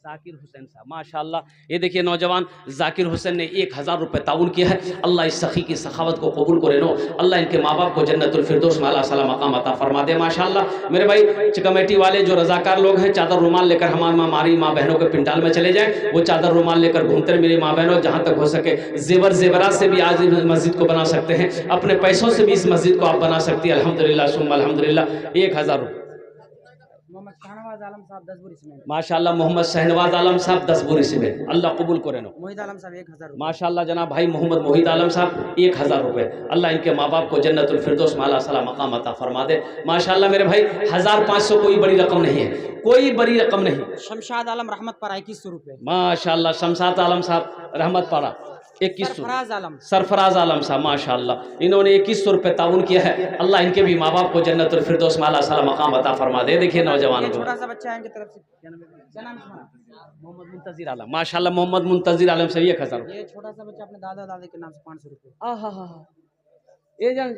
जाकिर हुसैन साहब माशाअल्लाह। ये देखिए नौजवान जाकिर हुसैन ने 1000 रुपये ताउन किया है। अल्लाह इस सखी की सखावत को कबूल करे नो। अल्लाह इनके माँ बाप को जन्नतुल फिरदौस में अल्लाह सला मकाम अता फरमा दे। माशाअल्लाह मेरे भाई कमेटी वाले जो रजाकार लोग हैं, चादर रुमाल लेकर हमारी माँ बहनों के पिंडाल में चले जाएं। वो चादर रुमाल लेकर घूमते मेरी माँ बहनों, जहाँ तक हो सके जेवर जेवरात से भी आज मस्जिद को बना सकते हैं, अपने पैसों से भी इस मस्जिद को आप बना सकती है। अल्हम्दुलिल्लाह सुम्मा अल्हम्दुलिल्लाह। 1000 रुपये। मोहम्मद शहनवाज आलम साहब 10 बोरी सीमेंट। माशाअल्लाह मोहम्मद शहनवाज आलम साहब 10 बोरी सीमेंट, अल्लाह कबूल करे नो। मोहित आलम साहब 1000 रुपये। माशाअल्लाह जनाब भाई मोहम्मद मोहित आलम साहब 1000 रुपये। अल्लाह इनके माँ बाप को जन्नतुल फिरदौस में अल्लाह सला मकाम अता फरमा दे। माशाअल्लाह मेरे भाई 1500 कोई बड़ी रकम नहीं है, कोई बड़ी रकम नहीं। शमशाद आलम रहमत पर 2100 रुपये। माशाअल्लाह शमशाद आलम साहब रहमत पारा 2100। सरफराज आलम साहब माशाअल्लाह इन्होंने 2100 रुपये ताउन किया है। अल्लाह इनके भी माँ बाप को जन्नतुल फिरदौस में अल्लाह सला मकाम अता फरमा दे। देखिए नौजवानों को छोटा सा बच्चा है इनकी तरफ से, क्या नाम है? मोहम्मद मुंतजिर आलम माशाअल्लाह मोहम्मद मुंतजिर आलम से 1000। ये छोटा सा बच्चा अपने दादा दादी के नाम से 500 रुपये। ये जान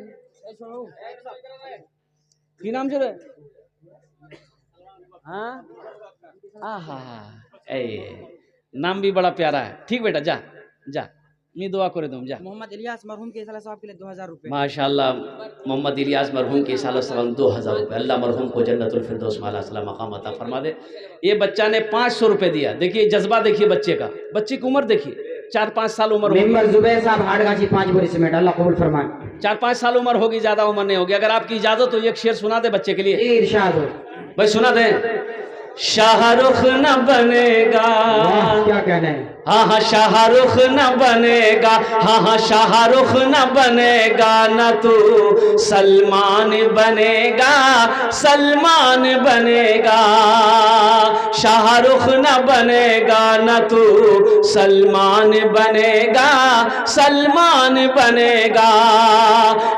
की नाम से नाम भी बड़ा प्यारा है। ठीक बेटा जा जा, मैं दुआ करे दूँ जा। मोहम्मद इलियास मरहूम के साले साहब के लिए 2000 रुपये। माशाअल्लाह मोहम्मद इलियास मरहूम के साल सलाम 2000 रुपये। अल्लाह मरहूम को जन्नतुल फिरदौस में अल्लाह सला मकाम अता फरमा दे। ये बच्चा ने 500 रुपये दिया। देखिए जज्बा देखिए बच्चे का, बच्चे की उम्र देखिए 4-5 साल उम्र होगी। जुबैर साहब हाटगाछी 5 बोरी सीमेंट, अल्लाह कबूल फरमाए। 4-5 साल उम्र होगी, ज्यादा उम्र नहीं होगी। अगर आपकी इजाजत तो एक शेर सुना दे बच्चे के लिए। इरशाद हो भाई सुना दे। शाहरुख न बनेगा, क्या कहना है? हाँ हाँ शाहरुख न बनेगा, हाँ हाँ शाहरुख न बनेगा, न तू सलमान बनेगा, सलमान बनेगा। शाहरुख न बनेगा, न तू सलमान बनेगा, सलमान बनेगा।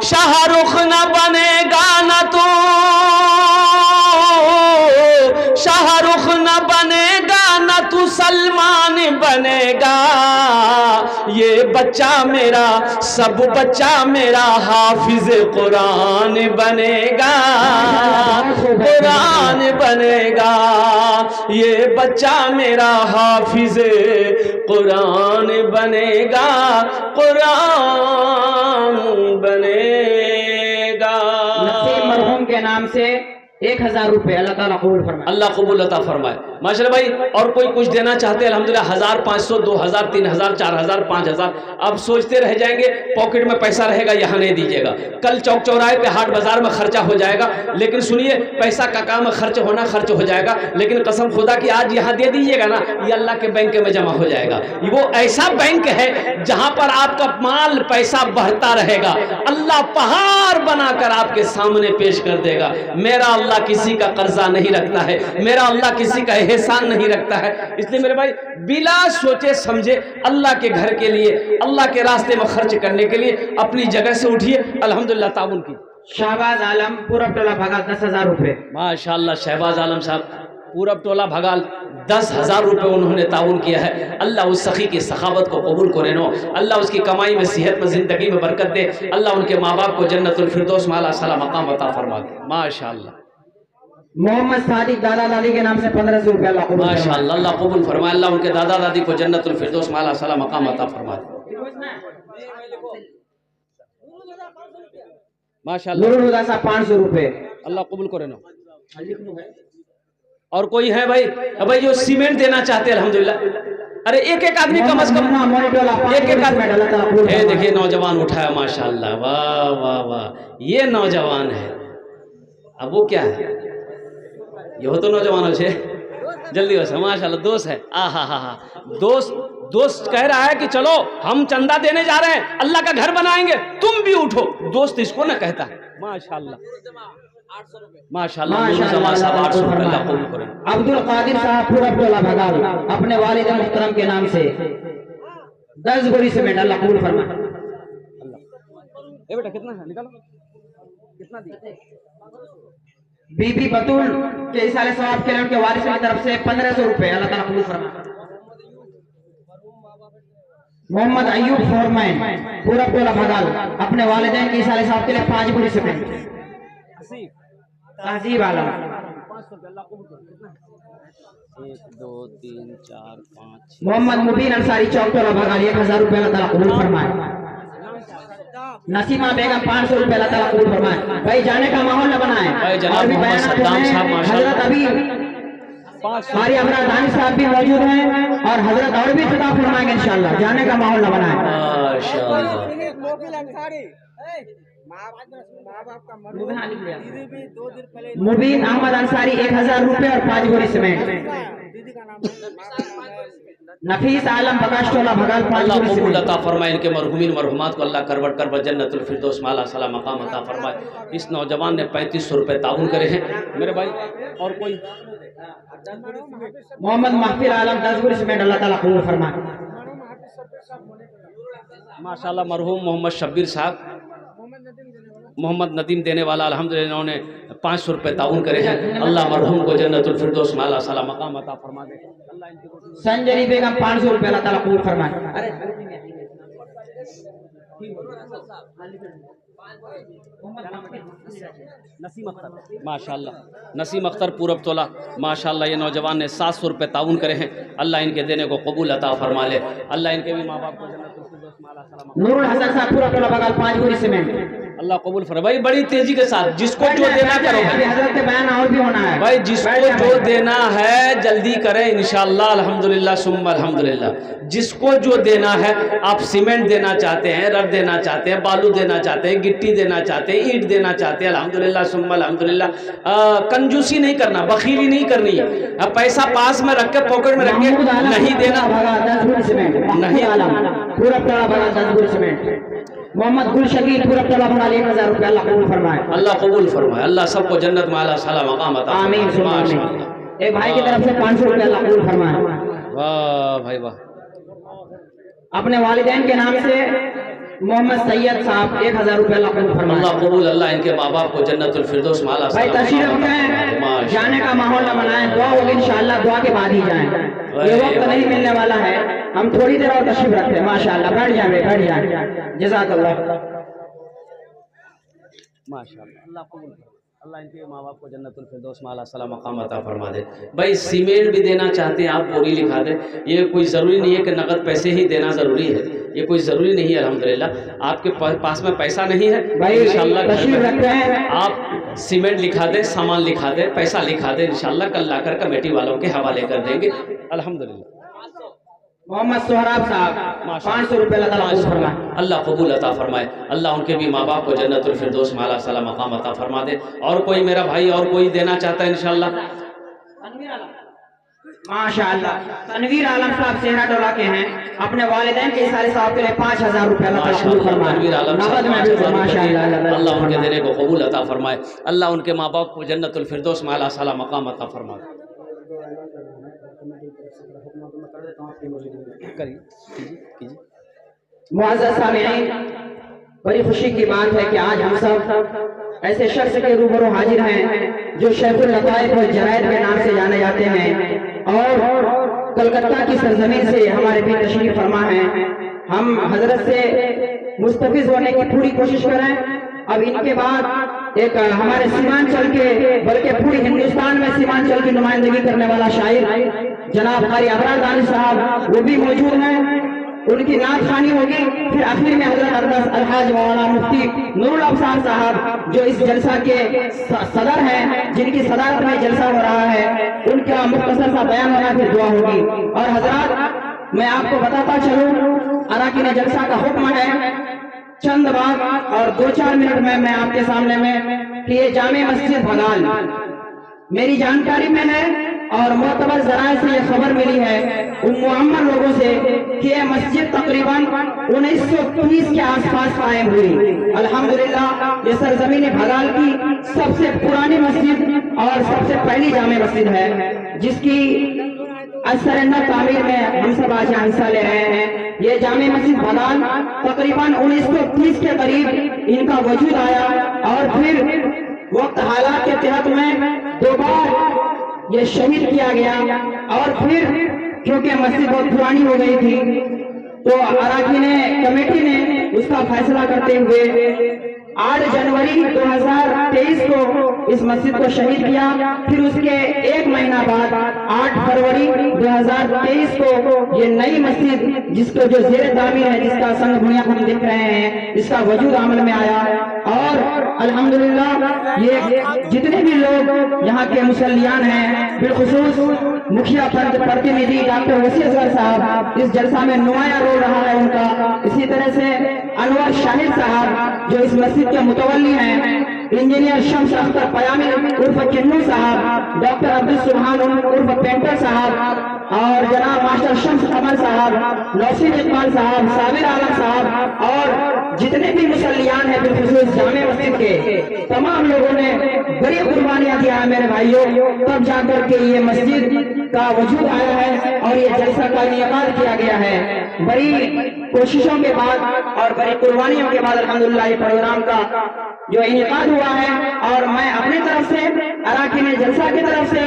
शाहरुख न बनेगा, न तू शाहरुख न बनेगा, न तू सलमान बनेगा। ये बच्चा मेरा, सब बच्चा मेरा हाफिज कुरान बनेगा, कुरान बनेगा। ये बच्चा मेरा हाफिज कुरान बनेगा, कुरान बनेगा। नसीम मरहूम के नाम से 1000 रुपये, अल्लाह ताला कबूल फरमाए। अल्लाह कबूल अता फरमाए। माशाल्लाह भाई और कोई कुछ देना चाहते हैं अल्हम्दुलिल्लाह 1000, 500, 2000, 3000, 4000, 5000। अब सोचते रह जाएंगे पॉकेट में पैसा रहेगा, यहाँ नहीं दीजिएगा। कल चौक चौराहे पे हाट बाजार में खर्चा हो जाएगा। लेकिन सुनिए पैसा का काम खर्च होना खर्च हो जाएगा, लेकिन कसम खुदा की आज यहाँ दे दीजिएगा ना, ये अल्लाह के बैंक में जमा हो जाएगा। वो ऐसा बैंक है जहाँ पर आपका माल पैसा बहता रहेगा। अल्लाह पहाड़ बनाकर आपके सामने पेश कर देगा। मेरा अल्लाह किसी का कर्जा नहीं रखता है, मेरा अल्लाह किसी का एहसान नहीं रखता है। इसलिए मेरे भाई बिला सोचे समझे अल्लाह के घर के लिए, अल्लाह के रास्ते में खर्च करने के लिए अपनी जगह से उठिए। अल्हम्दुलिल्लाह ताउन की। शहबाज आलम पूरब टोला भगाल 10,000 रुपये। माशाअल्लाह शहबाज आलम साहब पूरब टोला भगाल 10,000 रुपये उन्होंने ताउन किया है। अल्लाह उस सखी की सखावत को कबूल करे नो। अल्लाह उसकी कमाई में, सेहत में, जिंदगी में बरकत दे। अल्लाह उनके माँ बाप को जन्नतुल फिरदौस में अल्लाह सला मकाम अता फरमा दे। माशाअल्लाह। मोहम्मद सादिक दादा दादी के नाम से 1500 रुपये, अल्लाह कबूल फरमाए। माशाअल्लाह अल्लाह कबूल फरमाए। अल्लाह उनके दादा दादी को जन्नतुल फिरदौस में अल्लाह सला मकाम अता फरमा दे। माशाअल्लाह। नूरुल हुदा साहब 500 रुपये, अल्लाह कबूल करे नो। और कोई है भाई? भाई जो सीमेंट देना चाहते हैं अल्हम्दुलिल्लाह। अरे एक एक आदमी कम से कम एक एक आदमी। ये देखिए नौजवान उठाया माशाअल्लाह, वाह वाह वाह, ये नौजवान है। अब वो क्या है? ये हो तो नौजवानों से जल्दी हो माशाअल्लाह। दोस्त है, आ हा हा हा, दोस्त दोस्त कह रहा है कि चलो हम चंदा देने जा रहे हैं, अल्लाह का घर बनाएंगे, तुम भी उठो, दोस्त इसको ना कहता है। माशाल्लाह 800 रुपए। माशाल्लाह, नूरुज़्ज़मा साहब 800 रुपए, अल्लाह कबूल करे। अब्दुल कादिर साहब पूरा टोला भगाल अपने वालिद मुहतरम के नाम से 10 बोरी सीमेंट, अल्लाह कबूल फरमाए। ए बेटा कितना है निकालो, कितना दी? बीबी बतूल के इसाले सवाब के लिए उनके वारिस की तरफ से 1500 रुपए, अल्लाह ताला कबूल फरमाए। मोहम्मद अयूब फोरमैन पूरा टोला भगाल अपने वालिदैन के इसाले सवाब के लिए 5 बोरी सीमेंट। तहजीब आलम 500 रुपए, अल्लाह कबूल करे। कितना है? 1 2 3 4 5 6। मोहम्मद मुबीन अंसारी चौक टोला भगाल 1000 रुपए, अल्लाह ताला कबूल फरमाए। नसीमा बेगम 500 रुपए, अल्लाह ताला कबूल फरमाए। भाई जाने का माहौल न बनाए। भाई जनाब और भी मोहम्मद बयानात सद्दाम हैं, साहब माशाल्लाह हजरत अभी 500 हमारी अबरार दानी साहब भी मौजूद हैं और हजरत और भी खिताब फरमाएंगे इंशाल्लाह। जाने का माहौल न बनाए। माशाल्लाह। मुबीन अहमद अंसारी 1000 रुपए और 5 बोरी सीमेंट। नफीस आलम प्रकाश टोला भगाल 5 अल्लाह बोरी कबूल सीमेंट। अता फरमाए, इनके मरहुमीन मरहुमात को अल्लाह करवट करवट जन्नतुल फिरदौस माला सला मकाम अता फरमाए। इस नौजवान ने 3500 रुपए ताउन करे हैं मेरे भाई। और कोई? मोहम्मद महफिल आलम 10 बोरी सीमेंट, अल्लाह ताला कबूल फरमाए। माशाल्लाह मरहूम मोहम्मद शब्बीर साहब, मोहम्मद नदीम देने वाला अल्हम्दुलिल्लाह इन्होंने 500 रुपए ताउन करे हैं। अल्लाह मरहूम को जन्नतुल फिरदौस माला सला मकाम अता फरमा दे। अल्लाह इनकी रोटी संजनी बेगम 500 रुपए, अल्लाह ताला कबूल फरमाए। अरे नसीम अख्तर माशाल्लाह, नसीम अख्तर पूरब तोला माशाल्लाह, ये नौजवान ने 700 रुपए ताउन करे हैं। अल्लाह इनके देने को कबूल अता फरमा ले। अल्लाह इनके भी माँ बाप को जन्नतुल फिरदौस माला सला मकाम नूरुल हसन साहब पूरा टोला बगाल 5 बोरी सीमेंट। अल्लाह कबूल फरमा। भाई बड़ी तेजी के साथ जिसको जो देना करो अभी हजरत के बयान और भी होना है भाई, जिसको जो देना है जल्दी करें इंशाअल्लाह। अल्हम्दुलिल्लाह सुम्मा अल्हम्दुलिल्लाह। जिसको जो देना है, आप सीमेंट देना चाहते हैं, रड देना चाहते हैं, बालू देना चाहते हैं, गिट्टी देना चाहते हैं, ईंट देना चाहते हैं, अल्हम्दुलिल्लाह सुम्मा अल्हम्दुलिल्लाह। कंजूसी नहीं करना, बखीली नहीं करनी है। अब पैसा पास में रख के पॉकेट में रख के नहीं देना, 10 बोरी सीमेंट। नहीं आलम पूरा टोला बगाल 10 बोरी सीमेंट। मोहम्मद गुल शकील पूरा टोला बगाल 1000 रुपए, अल्लाह कबूल फरमाए। अल्लाह कबूल फरमाए। अल्लाह सबको जन्नत में आला साला मकाम अता आमीन सुम्मा फरमाए। आमीन। एक भाई की तरफ से 500 रुपए, अल्लाह कबूल फरमाए। वाह भाई वाह। अपने वालिदैन के नाम से मोहम्मद सैयद साहब 1000 रुपए, अल्लाह कबूल फरमाए। अल्लाह कबूल, अल्लाह इनके माँ बाप को जन्नतुल फिरदौस माला भाई तशरीफ रखें, जाने का माहौल न बनाएं, दुआ होगी इंशाअल्लाह, दुआ के बाद ही जाएं। ये वक्त नहीं मिलने वाला है, हम थोड़ी देर और तशरीफ रखते हैं। माशाअल्लाह, बैठ जाए बैठ जाए। जज़ाकल्लाह। माशाअल्लाह, अल्लाह कबूल करे। अल्लाह इनके माँ बाप को जन्नतुल फिरदौस माला सला मकाम अता फरमा दे। भाई सीमेंट भी देना चाहते हैं आप, बोरी लिखा दे। ये कोई ज़रूरी नहीं है कि नगद पैसे ही देना ज़रूरी है, ये कोई ज़रूरी नहीं है। अल्हम्दुलिल्लाह आपके पास में पैसा नहीं है, भाई इंशाअल्लाह तशरीफ रखते हैं। आप सीमेंट लिखा दे, सामान लिखा दे, पैसा लिखा दे, इंशाअल्लाह कल लाकर कमेटी वालों के हवाले कर देंगे। अल्हम्दुलिल्लाह। मोहम्मद सोहराब साहब 500 रुपए, अल्लाह ताला कबूल फरमाए। अल्लाह कबूल अता फरमाए। अल्लाह उनके भी माँ बाप को जन्नतुल फिरदौस माला सला मकाम अता फरमा दे। और कोई मेरा भाई और कोई देना चाहता है इंशाअल्लाह? माशाअल्लाह तनवीर आलम साहब सेहरा टोला के हैं, अपने वालिदैन के सारे साहब के लिए 5000 रुपए, अल्लाह ताला कबूल फरमाए। तनवीर आलम साहब नगद में भी 5000 रुपए दिए। माशाअल्लाह, अल्लाह उनके देने को कबूल अता फरमाए। अल्लाह उनके माँ बाप को जन्नतुल फिरदौस माला सला मकाम अता फरमाए। मुअज़्ज़ज़ सामिईन, बड़ी खुशी की बात है कि आज हम सब ऐसे शख्स के रूबरू हाजिर हैं जो शेखुल लताइफ वल जराइद के नाम से जाने जाते हैं और कलकत्ता की सरजमीन से हमारे भी तशरीफ फरमा हैं। हम हजरत से मुस्तफिज होने की पूरी कोशिश करें। अब इनके बाद एक हमारे सीमांचल के, बल्कि पूरी हिंदुस्तान में सीमांचल की नुमाइंदगी करने वाला शायर जनाब कारी अबरार दानी साहब वो भी मौजूद हैं, उनकी नात खानी होगी। फिर आखिर में हजरत अरदस अलहाज मौलाना मुफ्ती नूरुल अफसार साहब जो इस जलसा के सदर हैं, जिनकी सदारत में जलसा हो रहा है, उनका मुख्तसर सा बयान होना, फिर दुआ होगी। और हजरात मैं आपको बताता चलूं, अराकीन जलसा का हुक्म है चंद बात और 2-4 मिनट में मैं आपके सामने में कि ये जामे मस्जिद भगाल मेरी जानकारी में है और मोतबर ज़राए से ये खबर मिली है उन मुअम्मर लोगों से कि ये मस्जिद तकरीबन 1930 के आसपास कायम हुई। अल्हम्दुलिल्लाह ये सरजमीन भगाल की सबसे पुरानी मस्जिद और सबसे पहली जामे मस्जिद है, जिसकी असरन्ना तामीर में हम सब आज हिस्सा ले रहे हैं। ये जामे मस्जिद भगाल तकरीबन 1930 के करीब इनका वजूद आया और फिर वक्त हालात के तहत में 2 बार ये शहीद किया गया और फिर क्योंकि मस्जिद बहुत पुरानी हो गई थी तो अराकीन कमेटी ने उसका फैसला करते हुए 8 जनवरी 2023 को इस मस्जिद को शहीद किया। फिर उसके 1 महीना बाद 8 फरवरी 2023 को ये नई मस्जिद जिसको जो जेर तामीर है, जिसका संग बुनियाद हम देख रहे हैं, इसका वजूद अमल में आया। और अल्हम्दुलिल्लाह ये जितने भी लोग यहाँ के मुसल्लियान हैं, बिलखुसूस मुखिया प्रतिनिधि डॉक्टर वसी असगर साहब, इस जलसा में नुमाया रोल रहा है उनका। इसी तरह से अनवर शाहिद साहब जो इस मस्जिद के मुतवल्ली हैं, इंजीनियर शम्स अख्तर पयामी उर्फ किन्नू साहब, डॉक्टर अब्दुल सुभान उर्फ पेंटर साहब और जनाब मास्टर शम्स कमल साहब, नौसीन इकबाल साहब, साबिर आलम साहब और जितने भी मुसल्लियान हैं बिलखुसूस जामे मस्जिद के तमाम लोगों ने बड़ी कुर्बानियां दिया है मेरे भाइयों, तब जाकर के ये मस्जिद का वजूद आया है और ये जलसा का इनेकाद किया गया है। बड़ी कोशिशों के बाद और बड़ी कुर्बानियों के बाद अल्हम्दुलिल्लाह ये प्रोग्राम का जो इनेकाद हुआ है और मैं अपनी तरफ से, अराकीन जलसा की तरफ से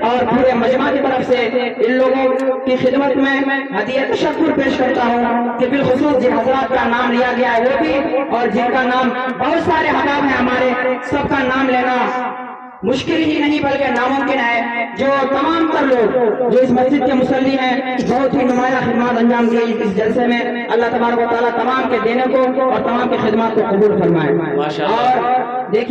और पूरे मजमा की तरफ से इन लोगों की खिदमत में हदिया तशक्कुर पेश करता हूँ कि बिलखुसूस जिन हजरात का नाम लिया गया है वो भी और जिनका नाम बहुत सारे हबाब हैं हमारे, सबका नाम लेना मुश्किल ही नहीं बल्कि नामुमकिन है। जो तमाम तर लोग जो इस मस्जिद के मुसल्ली हैं, बहुत ही नुमाया खिदमत अंजाम दी इस जलसे में। अल्लाह तबारक व तआला तमाम के देने को और तमाम की खिदमत को कबूल फरमाए। और देखिए